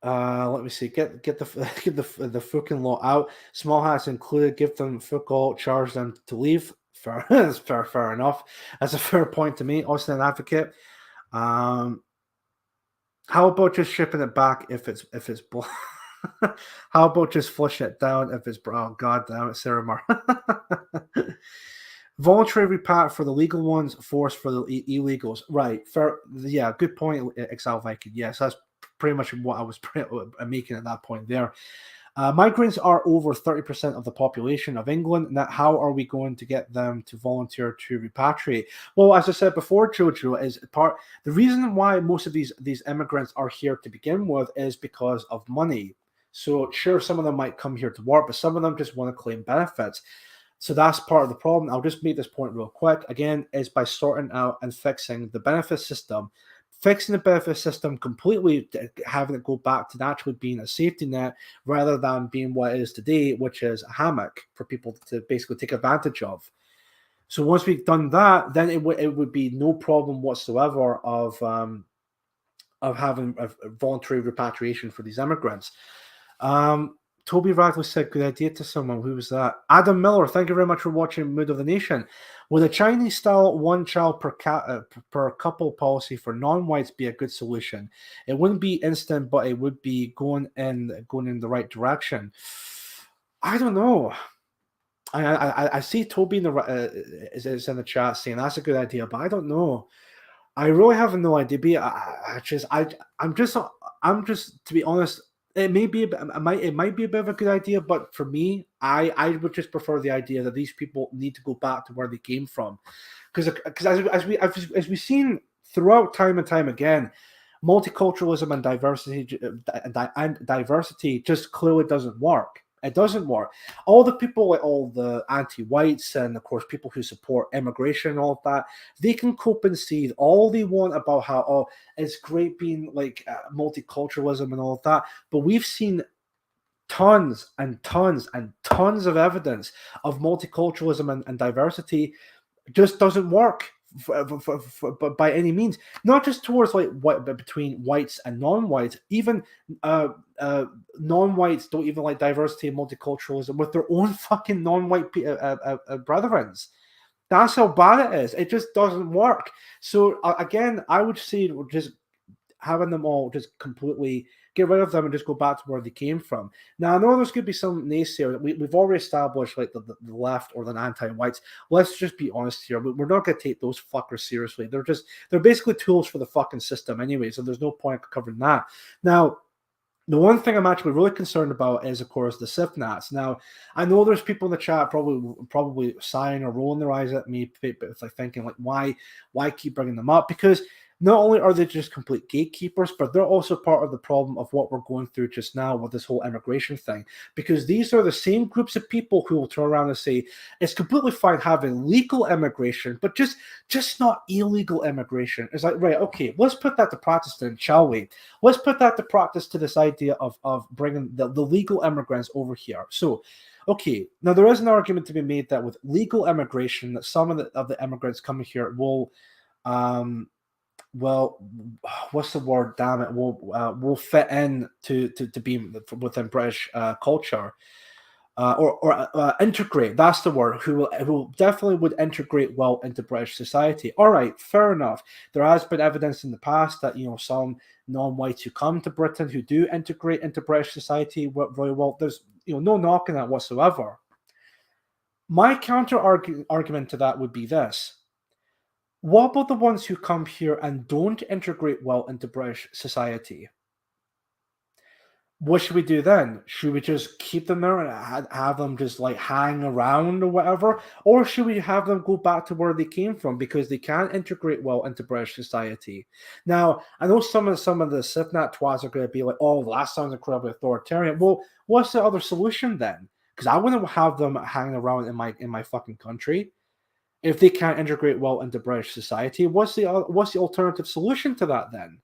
Let me see. Get the fucking law out. Small hats included. Give them fuck all. Charge them to leave. Fair. That's fair enough. That's a fair point to me. Austin Advocate. How about just shipping it back if it's how about just flush it down if it's oh god damn it, Sarah Mar. Voluntary repat for the legal ones, force for the illegals. Right. Fair. Yeah. Good point, Exile Viking. Yes, that's pretty much what I was making at that point there. Migrants are over 30% of the population of England. Now, how are we going to get them to volunteer to repatriate? Well, as I said before, Jojo, is the reason why most of these immigrants are here to begin with is because of money. So sure, some of them might come here to work, but some of them just want to claim benefits. So that's part of the problem. I'll just make this point real quick. Again, is by sorting out and fixing the benefit system. Fixing the benefit system completely, having it go back to naturally being a safety net rather than being what it is today, which is a hammock for people to basically take advantage of. So once we've done that, then it would be no problem whatsoever of having a voluntary repatriation for these immigrants. Toby Radley said, good idea to someone. Who was that? Adam Miller, thank you very much for watching Mood of the Nation. Would a Chinese-style one-child per couple policy for non-whites be a good solution? It wouldn't be instant, but it would be going in the right direction. I don't know. I see Toby is in the chat saying that's a good idea, but I don't know. I really have no idea. I'm just to be honest. It might be a bit of a good idea, but for me, I would just prefer the idea that these people need to go back to where they came from, because as we've seen throughout time and time again, multiculturalism and diversity just clearly doesn't work. It doesn't work. All the people, like all the anti-whites and of course people who support immigration and all of that, they can cope and see all they want about how it's great being like multiculturalism and all of that, but we've seen tons and tons and tons of evidence of multiculturalism and diversity just doesn't work but by any means, not just towards like what, but between whites and non-whites. Even non-whites don't even like diversity and multiculturalism with their own fucking non-white brethrens. That's how bad it is. It just doesn't work. So again, I would say just having them all just completely get rid of them and just go back to where they came from. Now, I know there's going to be some naysayers. We've already established like the left or the anti-whites. Let's just be honest here. We're not going to take those fuckers seriously. They're basically tools for the fucking system anyway, so there's no point covering that. Now, the one thing I'm actually really concerned about is, of course, the SIFNATs. Now, I know there's people in the chat probably sighing or rolling their eyes at me, but it's like thinking, like, why keep bringing them up? Because not only are they just complete gatekeepers, but they're also part of the problem of what we're going through just now with this whole immigration thing. Because these are the same groups of people who will turn around and say it's completely fine having legal immigration, but just not illegal immigration. It's like, right, okay, let's put that to practice then, shall we? Let's put that to practice to this idea of bringing the legal immigrants over here. So, okay, now there is an argument to be made that with legal immigration, that some of the immigrants coming here will well, what's the word? Damn it! Will fit in to be within British culture, or integrate. That's the word. Who definitely would integrate well into British society. All right, fair enough. There has been evidence in the past that some non-whites who come to Britain who do integrate into British society very well. There's no knocking that whatsoever. My counter argument to that would be this. What about the ones who come here and don't integrate well into British society? What should we do then? Should we just keep them there and have them just like hang around or whatever? Or should we have them go back to where they came from because they can't integrate well into British society? Now, I know some of the SIFNAT twats are going to be like, oh, that sounds incredibly authoritarian. Well, what's the other solution then? Because I wouldn't have them hanging around in my fucking country. If they can't integrate well into British society, what's the alternative solution to that then?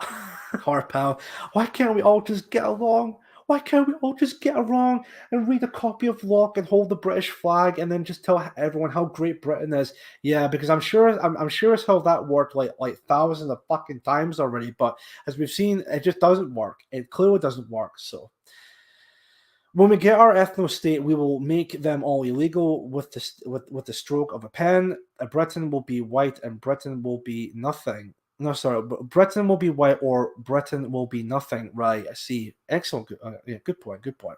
Harpal, why can't we all just get along? Why can't we all just get along and read a copy of Locke and hold the British flag and then just tell everyone how great Britain is? Yeah, because I'm sure as hell that worked like thousands of fucking times already. But as we've seen, it just doesn't work. It clearly doesn't work. So. When we get our ethno-state, we will make them all illegal with the stroke of a pen. Britain will be white and Britain will be nothing. No, sorry, Britain will be white or Britain will be nothing. Right, I see. Excellent. Yeah, good point. Good point.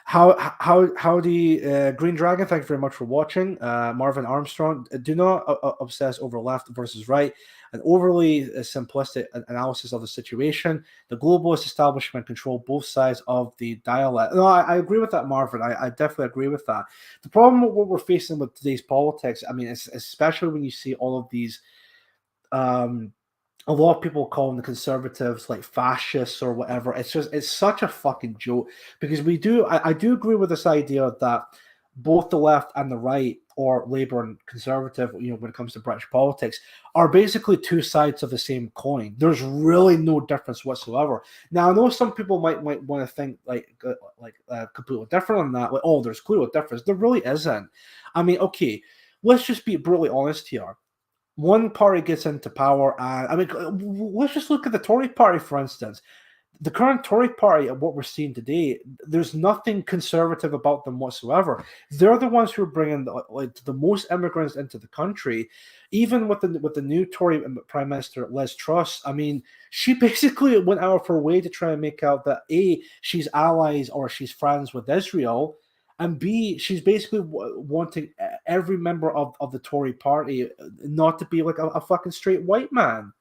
Howdy, Green Dragon. Thank you very much for watching. Marvin Armstrong. Do not obsess over left versus right. An overly simplistic analysis of the situation. The globalist establishment control both sides of the dialect. No, I agree with that, Marvin. I definitely agree with that. The problem with what we're facing with today's politics, I mean, especially when you see all of these. A lot of people calling the conservatives like fascists or whatever. It's such a fucking joke because I do agree with this idea that both the left and the right, or Labour and Conservative, when it comes to British politics, are basically two sides of the same coin. There's really no difference whatsoever. Now I know some people might want to think completely different on that. Like, oh, there's clearly a difference. There really isn't. I mean, okay, let's just be brutally honest here. One party gets into power, and I mean, let's just look at the Tory party, for instance. The current Tory party, and what we're seeing today, there's nothing conservative about them whatsoever. They're the ones who are bringing the most immigrants into the country. Even with the new Tory Prime Minister Liz Truss, I mean, she basically went out of her way to try and make out that A, she's allies or she's friends with Israel, and B, she's basically wanting every member of the Tory party not to be like a fucking straight white man.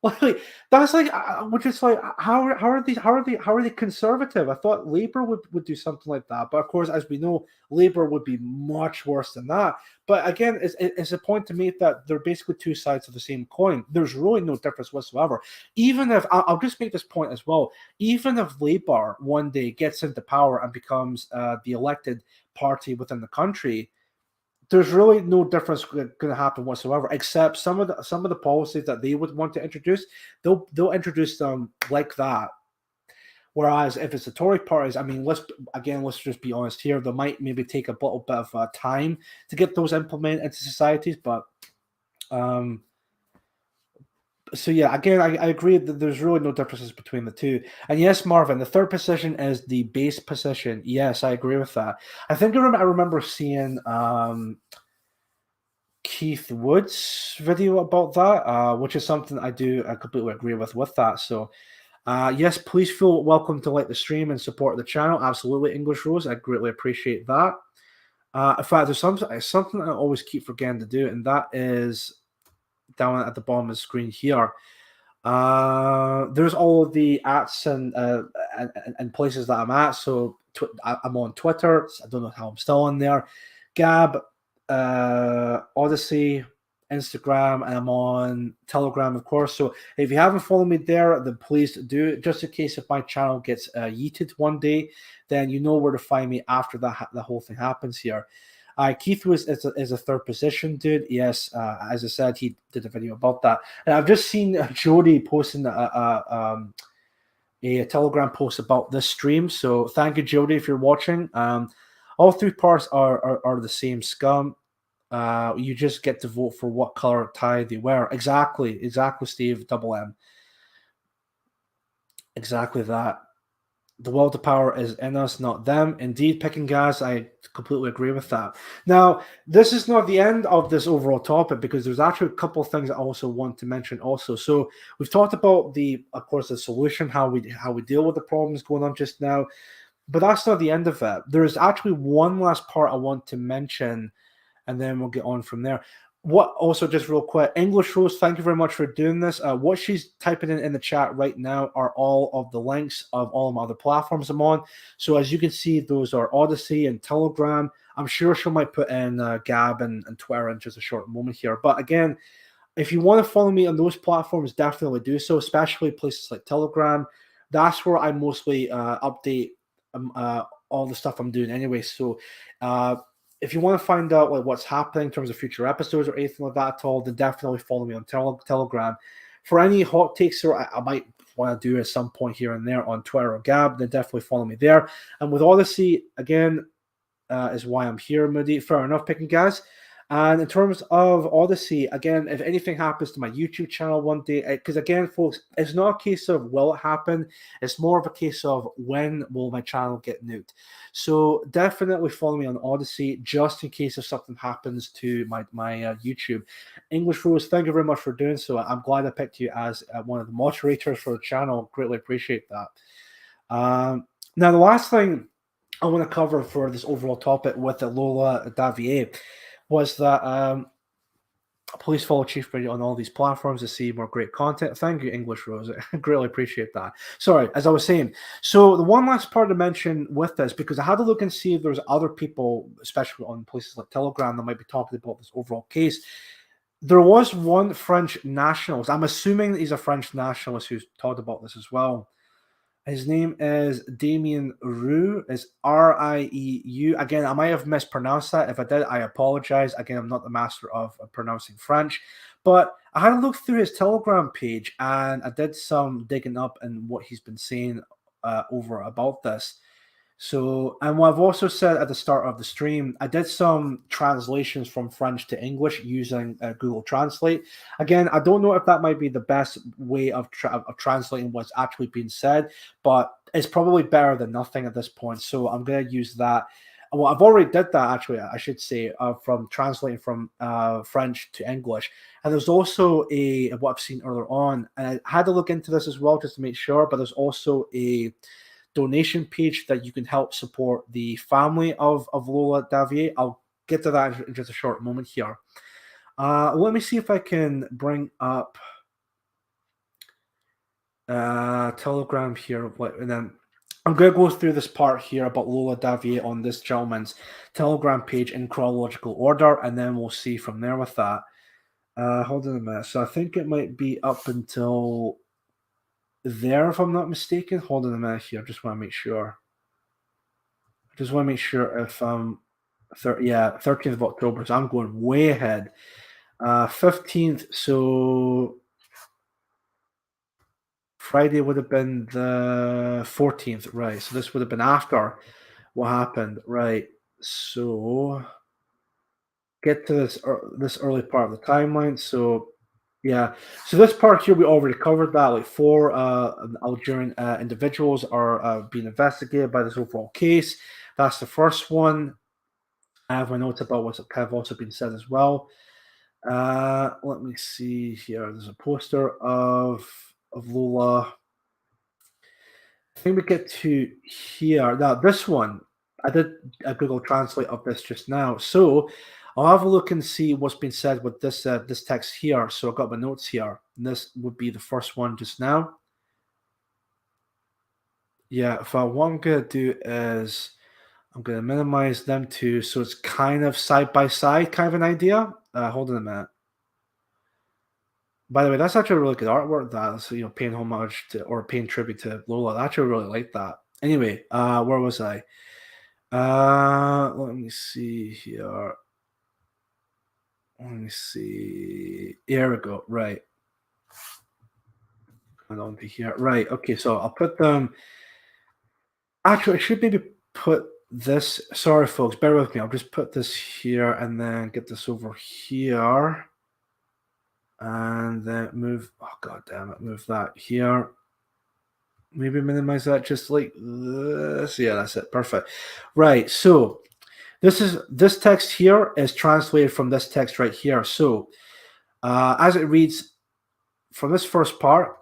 Like that's like, which is like, how are they conservative? I thought Labour would do something like that, but of course, as we know, Labour would be much worse than that. But again, it's a point to make that they're basically two sides of the same coin. There's really no difference whatsoever. Even if I'll just make this point as well, even if Labour one day gets into power and becomes the elected party within the country, there's really no difference going to happen whatsoever, except some of the policies that they would want to introduce, they'll introduce them like that. Whereas if it's the Tory parties, I mean, let's just be honest here, they might maybe take a little bit of time to get those implemented into societies, but so yeah, again, I agree that there's really no differences between the two. And yes, Marvin, the third position is the base position. Yes, I agree with that. I think I remember seeing Keith Wood's video about that, which is something I completely agree with that. So yes, please feel welcome to like the stream and support the channel. Absolutely, English Rose. I greatly appreciate that. In fact, there's something I always keep forgetting to do, and that is down at the bottom of the screen here. There's all of the ats and places that I'm at. So I'm on Twitter. I don't know how I'm still on there. Gab, Odyssey, Instagram, and I'm on Telegram, of course. So if you haven't followed me there, then please do. Just in case if my channel gets yeeted one day, then you know where to find me after the whole thing happens here. Keith is a third position, dude. Yes, as I said, he did a video about that. And I've just seen Jody posting a Telegram post about this stream. So thank you, Jody, if you're watching. All three parts are the same scum. You just get to vote for what color tie they wear. Exactly, Steve, double M. Exactly that. The will to power is in us, not them. Indeed, picking gas, I completely agree with that. Now, this is not the end of this overall topic because there's actually a couple of things I also want to mention also. So we've talked about of course, the solution, how we deal with the problems going on just now, but that's not the end of it. There is actually one last part I want to mention, and then we'll get on from there. What also, just real quick, English Rose, thank you very much for doing this. What she's typing in the chat right now are all of the links of all my other platforms I'm on. So as you can see, those are Odyssey and Telegram. I'm sure she might put in Gab and Twitter in just a short moment here. But again, if you want to follow me on those platforms, definitely do so, especially places like Telegram. That's where I mostly update all the stuff I'm doing anyway. So if you want to find out like what's happening in terms of future episodes or anything like that at all, then definitely follow me on Telegram. For any hot takes or I might want to do at some point here and there on Twitter or Gab, then definitely follow me there. And with Odyssey, again, is why I'm here, Moody. Fair enough, picking guys. And in terms of Odyssey, again, if anything happens to my YouTube channel one day, because again, folks, it's not a case of will it happen, it's more of a case of when will my channel get nuked. So definitely follow me on Odyssey just in case if something happens to my YouTube. English Rose, thank you very much for doing so. I'm glad I picked you as one of the moderators for the channel. Greatly appreciate that. Now, the last thing I want to cover for this overall topic with Lola Daviet was that please follow Chief Brady on all these platforms to see more great content. Thank you, English Rose. I greatly appreciate that. Sorry, as I was saying, so the one last part to mention with this, because I had to look and see if there's other people, especially on places like Telegram, that might be talking about this overall case. There was one French nationalist. I'm assuming he's a French nationalist who's talked about this as well. His name is Damien Roux. Is Rieu. Again, I might have mispronounced that. If I did, I apologize. Again, I'm not the master of pronouncing French. But I had a look through his Telegram page and I did some digging up in what he's been saying over about this. So, and what I've also said at the start of the stream, I did some translations from French to English using Google Translate. Again, I don't know if that might be the best way of translating what's actually being said, but it's probably better than nothing at this point. So I'm going to use that. Well, I've already did that, actually, I should say, from translating from French to English. And there's also what I've seen earlier on, and I had to look into this as well just to make sure, but there's also a donation page that you can help support the family of Lola Daviet. I'll get to that in just a short moment here. Let me see if I can bring up Telegram here, and then I'm going to go through this part here about Lola Daviet on this gentleman's Telegram page in chronological order, and then we'll see from there with that. Hold on a minute. So I think it might be up until there, if I'm not mistaken. Hold on a minute here. I just want to make sure. I just want to make sure if 13th of October. So I'm going way ahead. 15th. So Friday would have been the 14th, right? So this would have been after what happened, right? So get to this early part of the timeline. So yeah, so this part here we already covered that. Like 4 Algerian individuals are being investigated by this overall case. That's the first one. I have my notes about what's kind of also been said as well. Let me see here. There's a poster of Lola. I think we get to here. Now, this one, I did a Google Translate of this just now. So I'll have a look and see what's been said with this this text here. So I've got my notes here. And this would be the first one just now. Yeah, what I'm going to do is I'm going to minimize them too. So it's kind of side by side kind of an idea. Hold on a minute. By the way, that's actually a really good artwork. That's, paying homage to or paying tribute to Lola. I actually really like that. Anyway, where was I? Let me see here. Let me see. Here we go. Right. Going on to here. Right. Okay. So I'll put them. Actually, I should maybe put this. Sorry, folks. Bear with me. I'll just put this here and then get this over here. And then move, oh god damn it, move that here. Maybe minimize that just like this. Yeah, that's it. Perfect. Right. So this text here is translated from this text right here. So as it reads from this first part,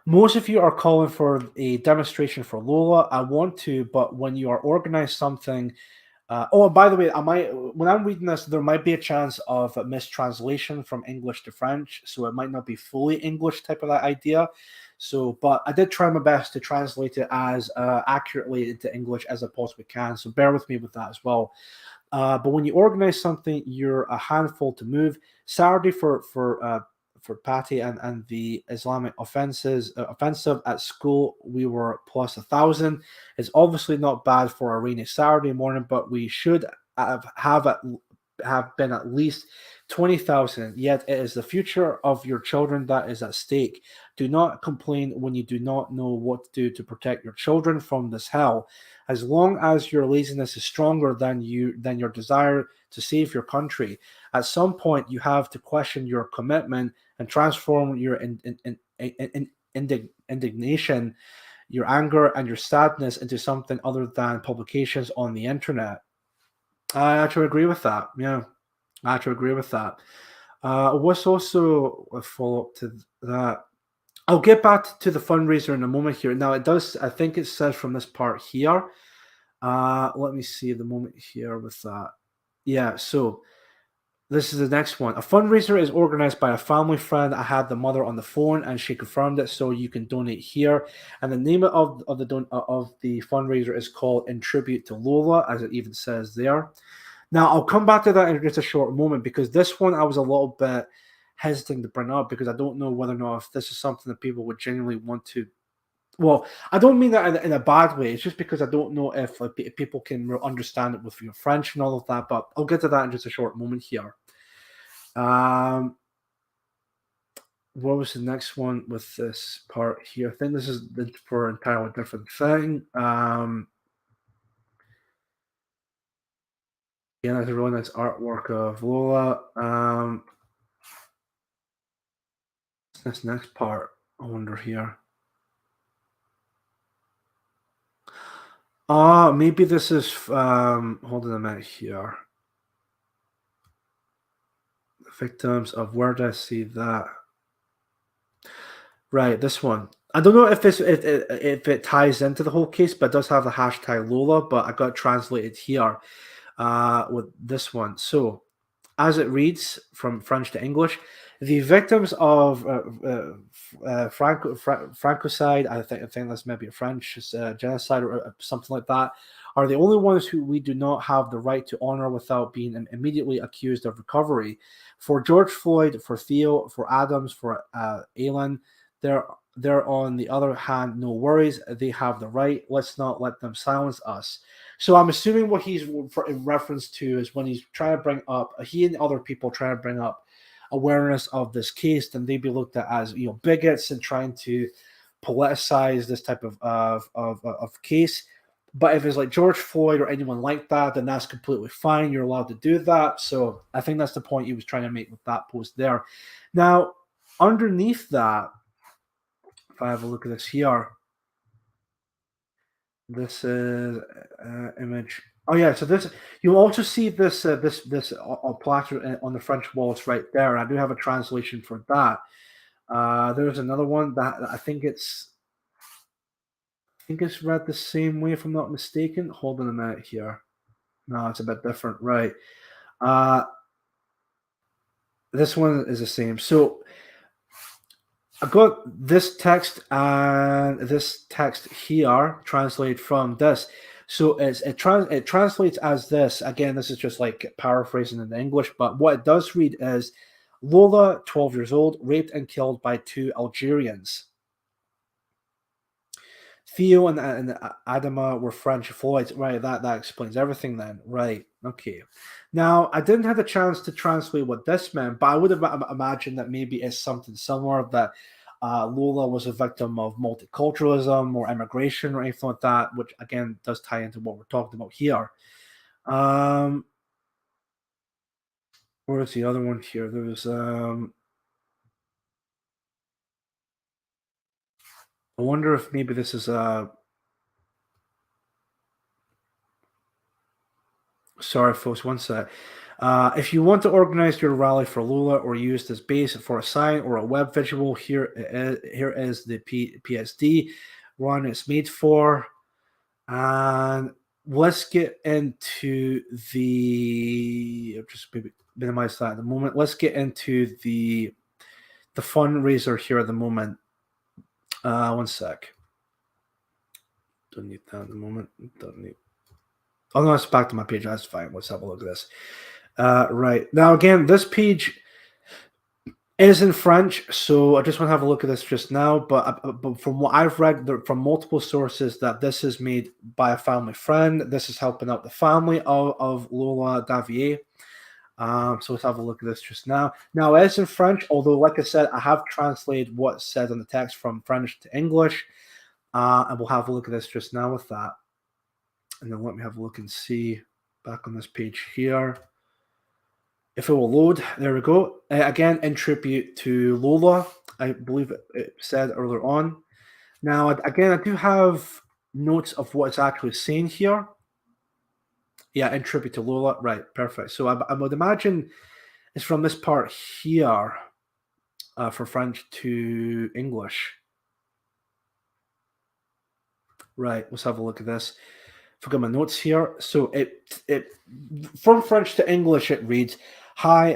most of you are calling for a demonstration for Lola. I want to, but when you are organized something. By the way, when I'm reading this, there might be a chance of a mistranslation from English to French, so it might not be fully English type of that idea. So, but I did try my best to translate it as accurately into English as I possibly can. So bear with me with that as well. But when you organize something, you're a handful to move. Saturday for Patty and the Islamic offensive at school, we were plus 1,000. It's obviously not bad for a rainy Saturday morning, but we should have been at least 20,000. Yet it is the future of your children that is at stake. Do not complain when you do not know what to do to protect your children from this hell. As long as your laziness is stronger than your desire to save your country. At some point, you have to question your commitment and transform your indignation, your anger, and your sadness into something other than publications on the internet. I actually agree with that. Yeah, I actually agree with that. What's also a follow up to that? I'll get back to the fundraiser in a moment here. Now, it does, I think it says from this part here. Let me see the moment here with that. Yeah, so this is the next one. A fundraiser is organized by a family friend. I had the mother on the phone, and she confirmed it. So you can donate here. And the name of the fundraiser is called "In Tribute to Lola," as it even says there. Now I'll come back to that in just a short moment because this one I was a little bit hesitant to bring up because I don't know whether or not if this is something that people would genuinely want to. Well, I don't mean that in a bad way. It's just because I don't know if people can understand it with your French and all of that. But I'll get to that in just a short moment here. What was the next one with this part here? I think this is for an entirely different thing. Yeah, that's a really nice artwork of Lola. This next part, I wonder here. Maybe this is hold on a minute here. The victims of where did I see that? Right, this one. I don't know if if it ties into the whole case, but it does have the hashtag Lola, but I got it translated here with this one. So as it reads from French to English, the victims of Francocide, I think that's maybe a French genocide or something like that, are the only ones who we do not have the right to honor without being immediately accused of recovery. For George Floyd, for Theo, for Adams, for Alan, they're on the other hand, no worries. They have the right. Let's not let them silence us. So I'm assuming what he's in reference to is when he's trying to bring up, he and other people trying to bring up awareness of this case, then they'd be looked at as bigots and trying to politicize this type of case. But if it's like George Floyd or anyone like that, then that's completely fine. You're allowed to do that. So I think that's the point he was trying to make with that post there. Now, underneath that, if I have a look at this here, this is image. Oh yeah, so this you'll also see this plaster on the French wall. It's right there. I do have a translation for that. There's another one that I think it's read the same way if I'm not mistaken. Hold on a minute here. No, it's a bit different. Right. This one is the same. So I got this text and this text here translated from this. So it translates as this. Again, this is just like paraphrasing in English, but what it does read is Lola, 12 years old, raped and killed by 2 Algerians. Theo and Adama were French Floyds. Right, that explains everything then. Right, okay. Now, I didn't have the chance to translate what this meant, but I would have imagined that maybe it's something similar, that Lola was a victim of multiculturalism or immigration or anything like that, which, again, does tie into what we're talking about here. Where's the other one here? There's... I wonder if maybe this is sorry, folks, one sec. If you want to organize your rally for Lola or use this base for a sign or a web visual, here is the PSD one it's made for. And let's get into the... just maybe minimize that at the moment. Let's get into the fundraiser here at the moment. One sec. Don't need that at the moment. Don't need... Oh no, it's back to my page. That's fine. Let's have a look at this. Right. Now, again, this page is in French, so I just want to have a look at this just now. But from what I've read from multiple sources, that this is made by a family friend. This is helping out the family of Lola Daviet. So let's have a look at this just now. Now, it's in French, although, like I said, I have translated what's said on the text from French to English. And we'll have a look at this just now with that. And then let me have a look and see back on this page here. If it will load, there we go. Again, in tribute to Lola, I believe it said earlier on. Now, again, I do have notes of what it's actually saying here. Yeah, in tribute to Lola. Right, perfect. So I would imagine it's from this part here for French to English. Right, let's have a look at this. Forgot my notes here. So it from French to English it reads, "Hi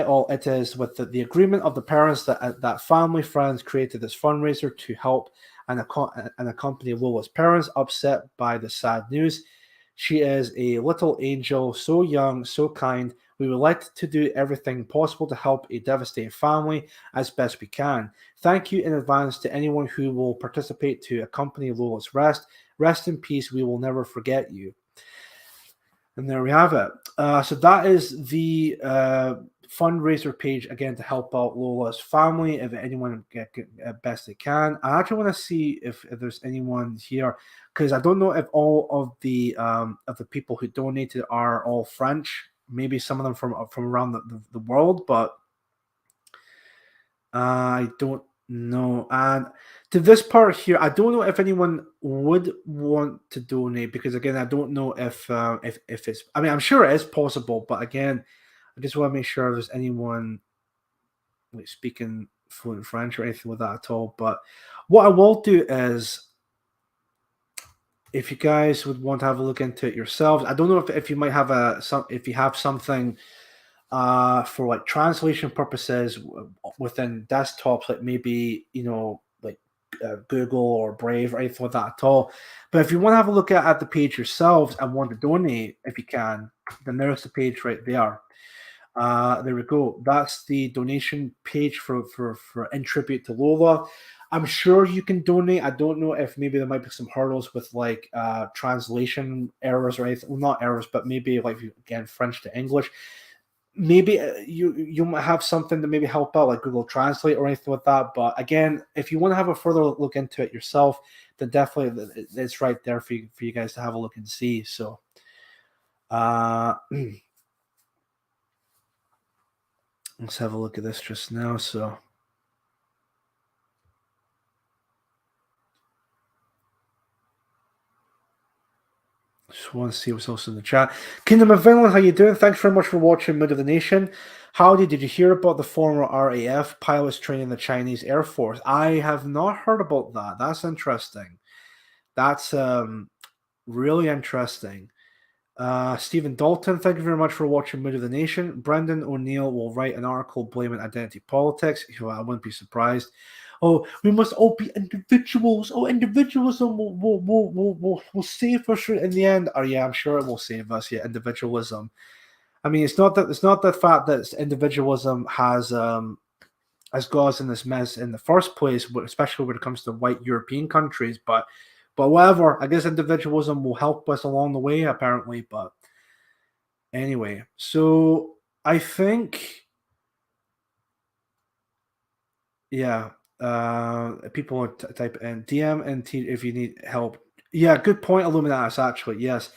all. It is with the agreement of the parents that family friends created this fundraiser to help and accompany Lola's parents upset by the sad news. She is a little angel, so young, so kind. We would like to do everything possible to help a devastated family as best we can. Thank you in advance to anyone who will participate to accompany Lola's rest. Rest in peace. We will never forget you." And there we have it. So that is the fundraiser page again to help out Lola's family. If anyone get best they can, I actually want to see if there's anyone here because I don't know if all of the people who donated are all French. Maybe some of them from around the world, but I don't know. And to this part here, I don't know if anyone would want to donate because again, I don't know if it's. I mean, I'm sure it is possible, but again, I just want to make sure there's anyone like speaking fluent French or anything like that at all. But what I will do is, if you guys would want to have a look into it yourselves, I don't know if you might have if you have something for like translation purposes within desktops, like maybe like Google or Brave or anything like that at all. But if you want to have a look at the page yourselves and want to donate, if you can, then there's the page right there. There we go. That's the donation page for in tribute to Lola. I'm sure you can donate. I don't know if maybe there might be some hurdles with like translation errors or anything. Well, not errors, but maybe like again French to English. Maybe you might have something to maybe help out, like Google Translate or anything like that. But again, if you want to have a further look into it yourself, then definitely it's right there for you guys to have a look and see. So, let's have a look at this just now. So. Just want to see what's else in the chat. Kingdom of Vinland, how you doing? Thanks very much for watching Mood of the Nation. Howdy, did you hear about the former RAF pilots training the Chinese Air Force? I have not heard about that. That's interesting. That's really interesting. Stephen Dalton, thank you very much for watching Mood of the Nation. Brendan O'Neill will write an article blaming identity politics. I wouldn't be surprised. Oh, we must all be individuals. Oh, individualism will save us in the end. Oh, yeah, I'm sure it will save us. Yeah, individualism. I mean, it's not the fact that individualism has got us in this mess in the first place, especially when it comes to white European countries. But whatever, I guess individualism will help us along the way, apparently. But anyway, so I think, yeah. People type in DM and T if you need help. Yeah, good point, Illuminatus. Actually, yes.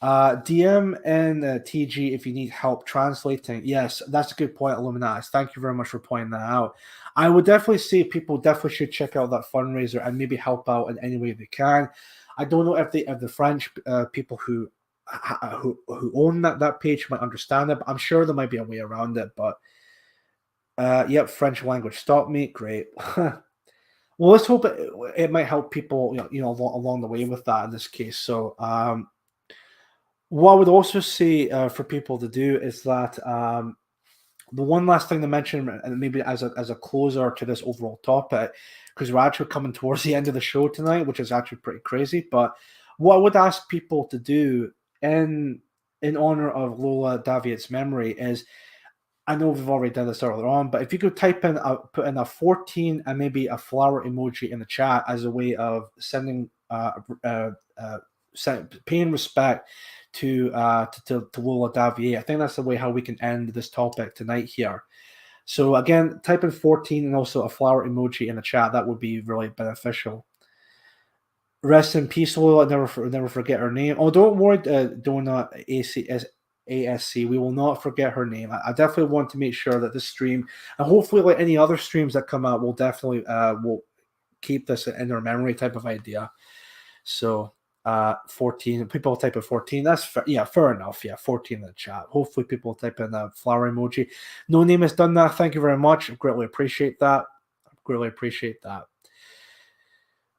DM and TG if you need help translating. Yes, that's a good point, Illuminatus. Thank you very much for pointing that out. I would definitely say people definitely should check out that fundraiser and maybe help out in any way they can. I don't know if the French people who own that page might understand it, but I'm sure there might be a way around it. But yep, French language stop me. Great. Well, let's hope it might help people, along the way with that in this case. So, what I would also say for people to do is that the one last thing to mention, and maybe as a closer to this overall topic, because we're actually coming towards the end of the show tonight, which is actually pretty crazy. But what I would ask people to do in honor of Lola Daviet's memory is, I know we've already done this earlier on, but if you could put in a 14 and maybe a flower emoji in the chat as a way of sending paying respect to Lola Daviet, I think that's the way how we can end this topic tonight here. So again, type in 14 and also a flower emoji in the chat. That would be really beneficial. Rest in peace, Lola. Never forget her name. Oh, don't worry, Donna ASC. We will not forget her name. I definitely want to make sure that this stream, and hopefully like any other streams that come out, will definitely will keep this in our memory type of idea. So 14 people type in 14. That's fair. Yeah, fair enough. Yeah, 14 in the chat. Hopefully people type in a flower emoji. No name has done that. Thank you very much. I greatly appreciate that.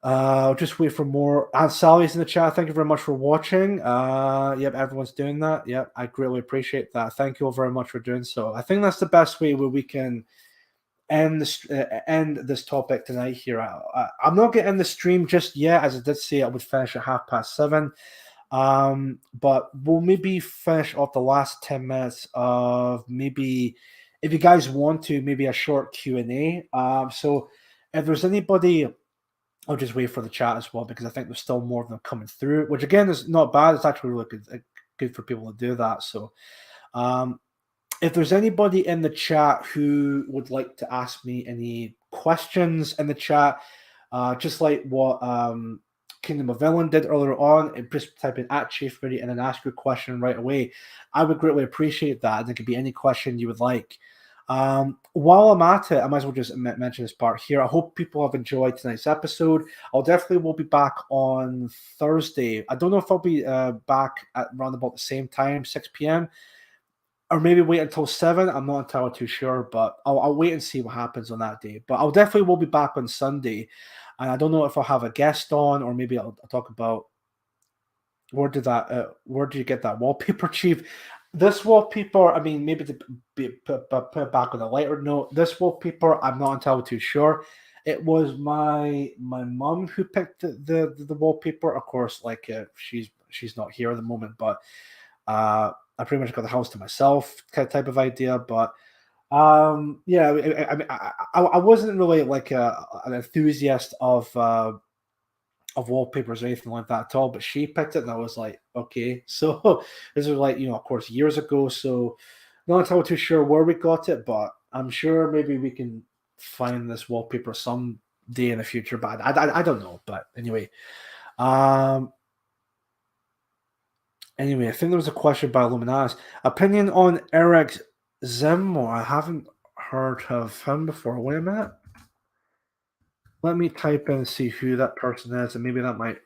I'll just wait for more. Aunt Sally's in the chat. Thank you very much for watching. Yep, everyone's doing that. Yep, I greatly appreciate that. Thank you all very much for doing so. I think that's the best way where we can end this topic tonight here. I'm not getting the stream just yet, as I did say I would finish at 7:30. But we'll maybe finish off the last 10 minutes of maybe, if you guys want to, maybe a short Q&A. So if there's anybody, I'll just wait for the chat as well, because I think there's still more of them coming through, which again is not bad. It's actually really good for people to do that. So if there's anybody in the chat who would like to ask me any questions in the chat, just like what Kingdom of Villain did earlier on, just type in @ChiefMoody and then ask your question right away. I would greatly appreciate that. And it could be any question you would like. While I'm at it, I might as well just mention this part here. I hope people have enjoyed tonight's episode. I'll definitely will be back on Thursday. I don't know if I'll be back at around about the same time, 6 p.m., or maybe wait until 7. I'm not entirely too sure, but I'll wait and see what happens on that day. But I'll definitely will be back on Sunday, and I don't know if I'll have a guest on, or maybe I'll talk about where did you get that wallpaper, Chief? This wallpaper, I mean, maybe to put it back on a lighter note, this wallpaper, I'm not entirely too sure. It was my mum who picked the wallpaper. Of course, like she's not here at the moment, but I pretty much got the house to myself type of idea. But yeah, I mean, I wasn't really like an enthusiast of wallpapers or anything like that at all, but she picked it, and I was like, okay. So this was like, of course, years ago. So not entirely too sure where we got it, but I'm sure maybe we can find this wallpaper some day in the future. But I don't know. But anyway, I think there was a question by Luminas. Opinion on Eric Zemmour. I haven't heard of him before. Wait a minute. Let me type in and see who that person is, and maybe that might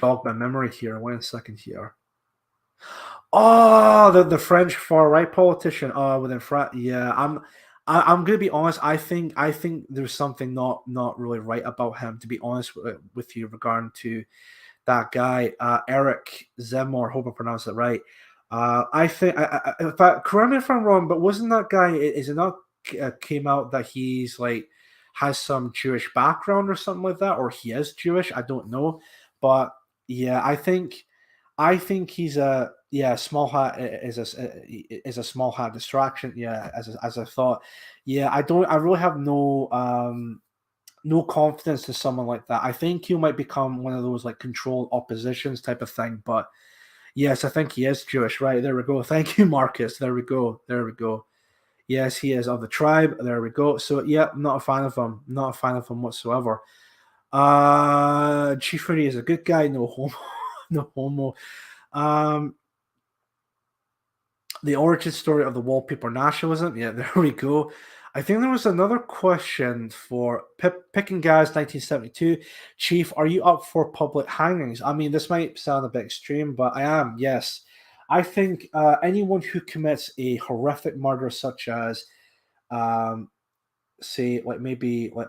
jog my memory here. Wait a second here. Oh, the French far right politician. Oh, within France. Yeah, I'm gonna be honest. I think there's something not really right about him. To be honest with you, regarding to that guy, Eric Zemmour. Hope I pronounced it right. I think, in fact, correct me if I'm wrong, but wasn't that guy? Is it not came out that he's like has some Jewish background or something like that, or he is Jewish? I don't know, but yeah, I think he's a small hat is a small hat distraction. Yeah, as I thought. Yeah, I really have no confidence to someone like that. I think he might become one of those like controlled oppositions type of thing. But yes, I think he is Jewish. Right, there we go. Thank you, Marcus. There we go. Yes, he is of the tribe. There we go. So yeah, I'm not a fan of him. Not a fan of him whatsoever. Chief Freddy is a good guy. No homo. No homo. The origin story of the wallpaper nationalism. Yeah, there we go. I think there was another question for Picking Guys 1972. Chief, are you up for public hangings? I mean, this might sound a bit extreme, but I am, yes. I think anyone who commits a horrific murder, such as, say, like maybe like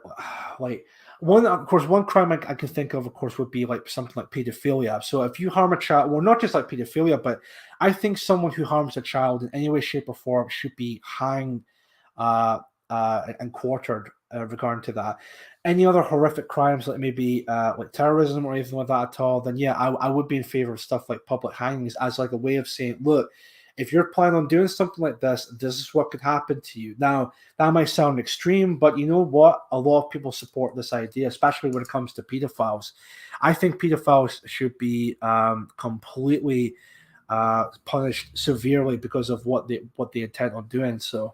one crime I can think of course, would be like something like pedophilia. So if you harm a child, well, not just like pedophilia, but I think someone who harms a child in any way, shape, or form should be hanged and quartered regarding to that. Any other horrific crimes, like maybe like terrorism or anything like that at all, then yeah, I would be in favor of stuff like public hangings as like a way of saying, look, if you're planning on doing something like this is what could happen to you. Now, that might sound extreme, but you know what? A lot of people support this idea, especially when it comes to pedophiles. I think pedophiles should be completely punished severely because of what they intend on doing. So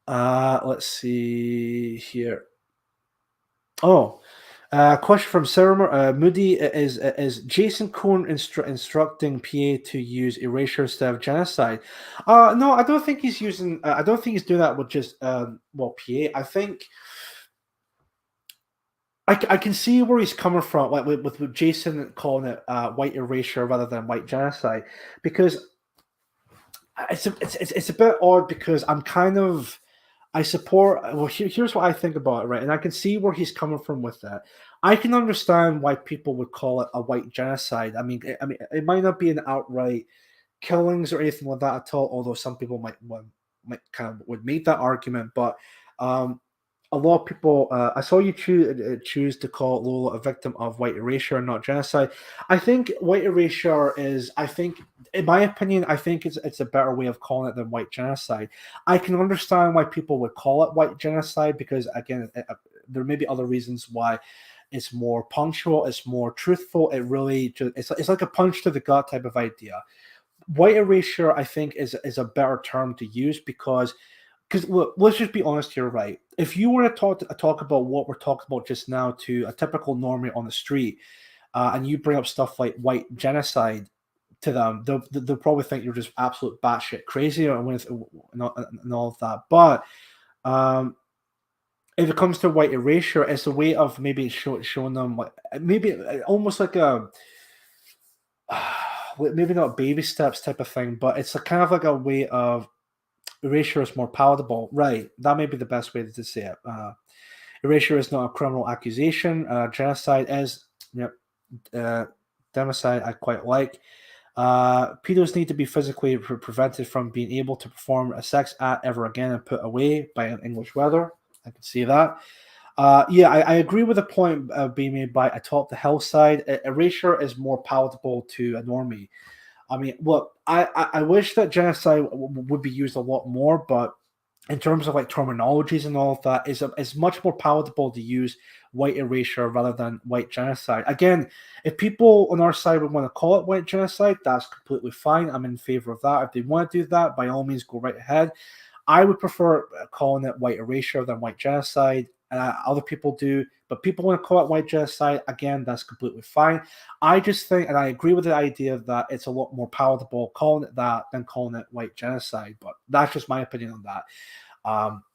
let's see here. Oh, Question from Sarah Moody: Is Jason Cohn instructing PA to use erasure instead of genocide? No, I don't think he's using. I don't think he's doing that with just PA. I think I can see where he's coming from, like with Jason calling it white erasure rather than white genocide, because it's a bit odd because I support. Well, here's what I think about it, right? And I can see where he's coming from with that. I can understand why people would call it a white genocide. I mean, it might not be an outright killings or anything like that at all. Although some people might kind of would make that argument, but um, a lot of people. I saw you choose to call Lola a victim of white erasure and not genocide. I think white erasure is. I think, in my opinion, I think it's a better way of calling it than white genocide. I can understand why people would call it white genocide because, again, there may be other reasons why. It's more punctual. It's more truthful. It really just it's like a punch to the gut type of idea. White erasure, I think, is a better term to use because look, let's just be honest here, right? If you were to talk about what we're talking about just now to a typical normie on the street, and you bring up stuff like white genocide to them, they'll probably think you're just absolute batshit crazy and all of that. But um, if it comes to white erasure, it's a way of maybe showing them like maybe almost like a maybe not baby steps type of thing, but it's a kind of like a way of erasure is more palatable. Right. That may be the best way to say it. Erasure is not a criminal accusation. Genocide is. Yep. Democide I quite like. Pedos need to be physically prevented from being able to perform a sex act ever again and put away by an English weather. I can see that. Yeah, I agree with the point being made by atop the hell side. Erasure is more palatable to a normie. I mean, look, I wish that genocide would be used a lot more, but in terms of like terminologies and all of that, is much more palatable to use white erasure rather than white genocide. Again, if people on our side would want to call it white genocide, that's completely fine. I'm in favor of that. If they want to do that, by all means, go right ahead. I would prefer calling it white erasure than white genocide. Other people do, but people want to call it white genocide. Again, that's completely fine. I just think, and I agree with the idea that it's a lot more palatable calling it that than calling it white genocide. But that's just my opinion on that.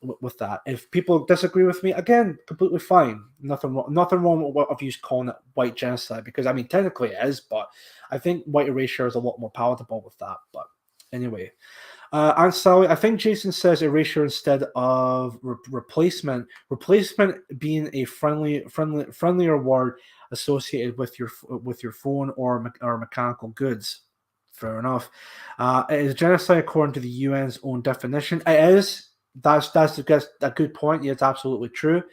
With that, if people disagree with me, again, completely fine. Nothing wrong with you calling it white genocide because I mean technically it is, but I think white erasure is a lot more palatable with that. But anyway. And Sally, I think Jason says erasure instead of replacement. Replacement being a friendlier word associated with your phone or mechanical goods. Fair enough. It is genocide according to the UN's own definition. It is. That's a good point. Yeah, it's absolutely true.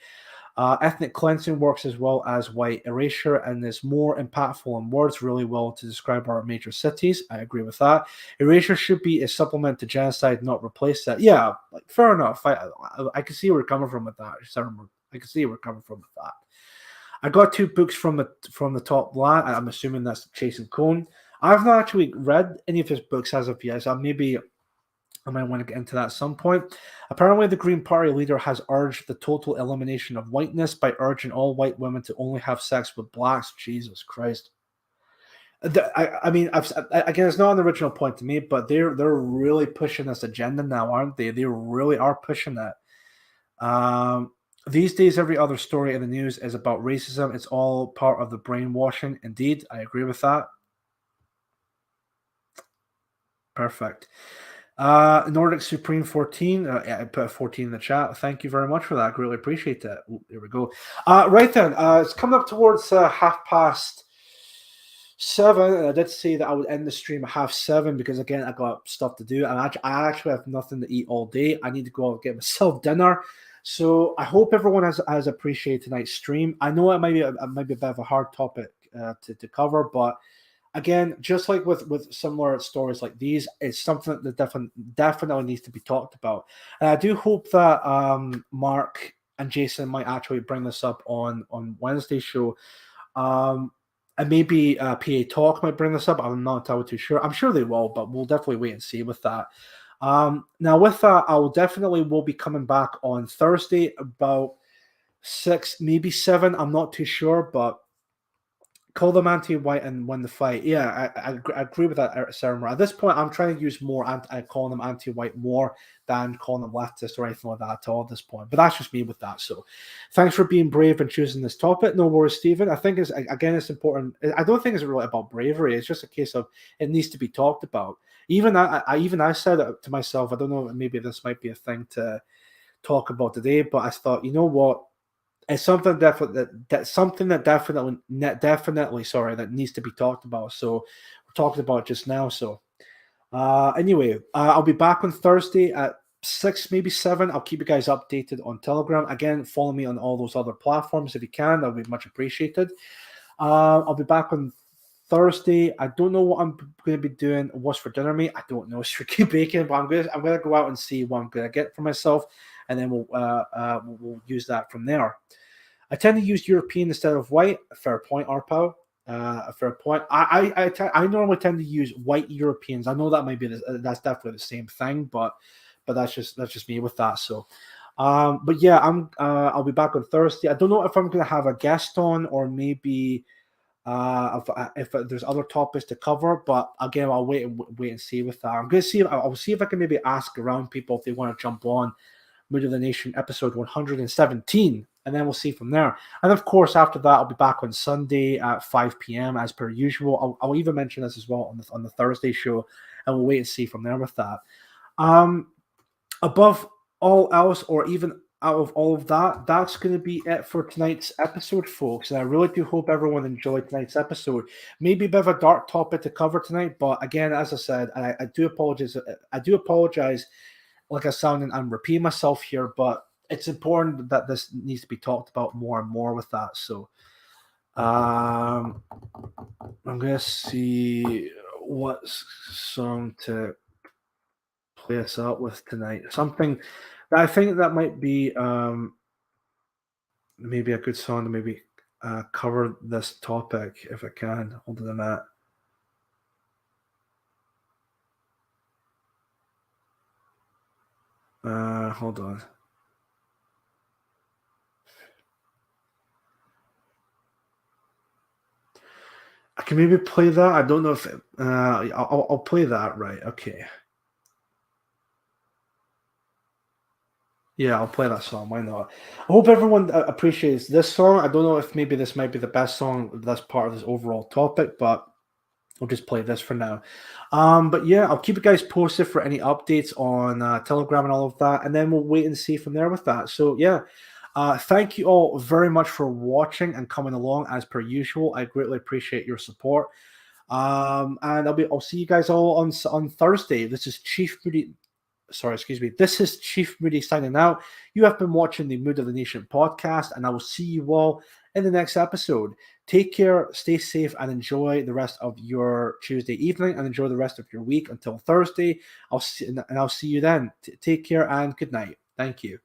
Ethnic cleansing works as well as white erasure and is more impactful in words, really well to describe our major cities. I agree with that. Erasure should be a supplement to genocide, not replace that. Yeah, like, fair enough. I can see where you're coming from with that. I can see where you're coming from with that. I got two books from the top line. I'm assuming that's Jason Cohn. I've not actually read any of his books as of yet, so maybe I might want to get into that at some point. Apparently, the Green Party leader has urged the total elimination of whiteness by urging all white women to only have sex with blacks. Jesus Christ. I mean, again, it's not an original point to me, but they're really pushing this agenda now, aren't they? They really are pushing that. These days, every other story in the news is about racism. It's all part of the brainwashing. Indeed, I agree with that. Perfect. Nordic Supreme 14. I put a 14 in the chat. Thank you very much for that. I greatly appreciate that. Ooh, there we go. Right then, it's coming up towards 7:30. And I did say that I would end the stream at 7:30 because again I got stuff to do, and I actually have nothing to eat all day. I need to go out and get myself dinner. So I hope everyone has appreciated tonight's stream. I know it might be a bit of a hard topic to cover, but again, just like with similar stories like these, it's something that definitely needs to be talked about. And I do hope that Mark and Jason might actually bring this up on Wednesday's show. And maybe PA Talk might bring this up. I'm not entirely too sure. I'm sure they will, but we'll definitely wait and see with that. Now, with that, I will be coming back on Thursday about 6, maybe 7. I'm not too sure, but call them anti-white and win the fight. Yeah, I agree with that, Sarah. At this point, I'm trying to use more calling them anti-white more than calling them leftist or anything like that at all at this point. But that's just me with that. So thanks for being brave and choosing this topic. No worries, Stephen. I think it's important. I don't think it's really about bravery. It's just a case of it needs to be talked about. Even I said it to myself. I don't know, maybe this might be a thing to talk about today, but I thought, you know what? It's something definitely sorry, that needs to be talked about. So we're talking about it just now. So anyway, I'll be back on Thursday at 6, maybe 7. I'll keep you guys updated on Telegram. Again, follow me on all those other platforms if you can. That'll be much appreciated. I'll be back on Thursday. I don't know what I'm going to be doing. What's for dinner, mate? I don't know. Strictly bacon, but I'm gonna go out and see what I'm going to get for myself, and then we'll use that from there. I tend to use European instead of white. A fair point, Arpao. A fair point. I normally tend to use white Europeans. I know that might be that's definitely the same thing, but that's just me with that. So, but yeah, I'll be back on Thursday. I don't know if I'm going to have a guest on or maybe if there's other topics to cover. But again, I'll wait and see with that. I'm going to see. I'll see if I can maybe ask around people if they want to jump on Mood of the Nation episode 117, and then we'll see from there. And of course, after that, I'll be back on Sunday at 5 p.m. as per usual. I'll even mention this as well on the Thursday show, and we'll wait and see from there with that. Above all else, or even out of all of that, that's going to be it for tonight's episode, folks. And I really do hope everyone enjoyed tonight's episode. Maybe a bit of a dark topic to cover tonight, but again, as I said, I do apologize. Like I sound, and I'm repeating myself here, but it's important that this needs to be talked about more and more with that. So I'm going to see what song to play us out with tonight. Something that I think that might be maybe a good song to maybe cover this topic if I can. Hold on a minute. Hold on. I can maybe play that. I don't know if I'll play that. Right. Okay. Yeah, I'll play that song. Why not? I hope everyone appreciates this song. I don't know if maybe this might be the best song that's part of this overall topic, but I'll just play this for now. But yeah, I'll keep you guys posted for any updates on Telegram and all of that, and then we'll wait and see from there with that. So yeah, thank you all very much for watching and coming along as per usual. I greatly appreciate your support. And I'll see you guys all on Thursday. This is Chief Moody. Sorry, excuse me. This is Chief Moody signing out. You have been watching the Mood of the Nation podcast, and I will see you all in the next episode. Take care, stay safe, and enjoy the rest of your Tuesday evening, and enjoy the rest of your week until Thursday. I'll see you then. Take care and good night. Thank you.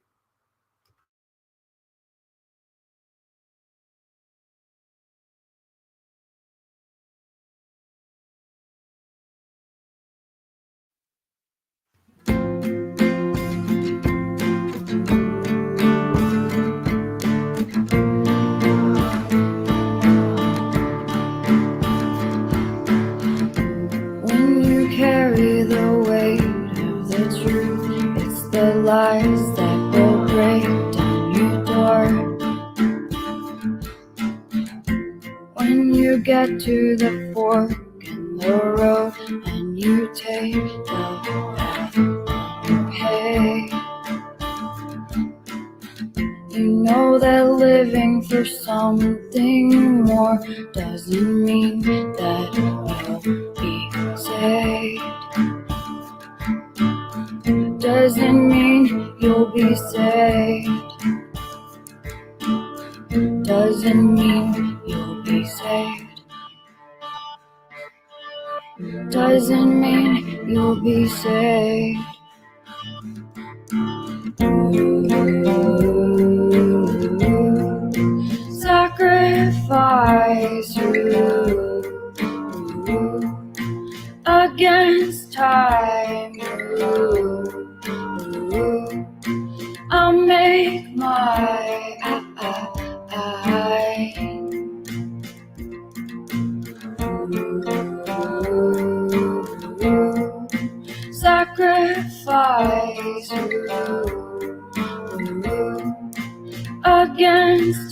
When you carry the weight of the truth, it's the lies that will break down your door. When you get to the fork in the road and you take the path you pay, you know that living for something more doesn't mean that you'll be saved. Doesn't mean you'll be saved. Doesn't mean you'll be saved. Doesn't mean you'll be saved. Sacrifice you against time. I'll make my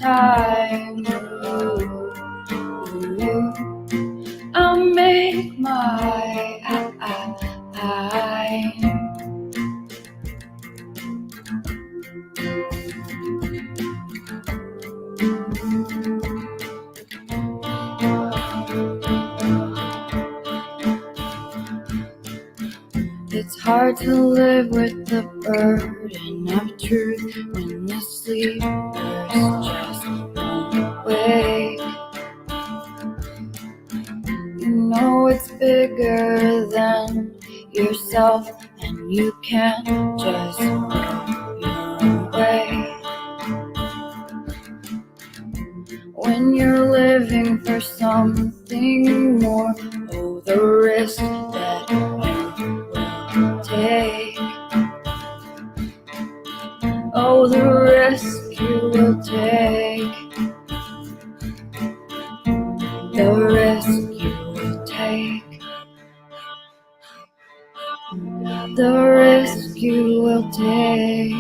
time. Ooh, I'll make my It's hard to live with the burden of truth when the sleepers just won't wake. You know it's bigger than yourself, and you can't just go your own way. When you're living for something more, oh, the risk that you will take. Oh, the risk you will take. The risk you will take. The risk you will take.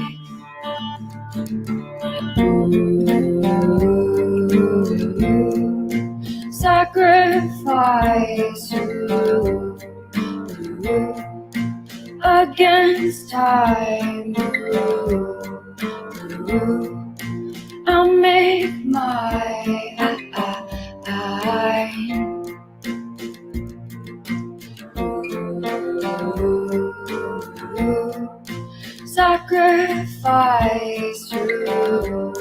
Sacrifice you against time. I'll make my sacrifice you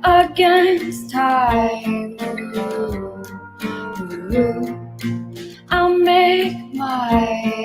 against time. I'll make my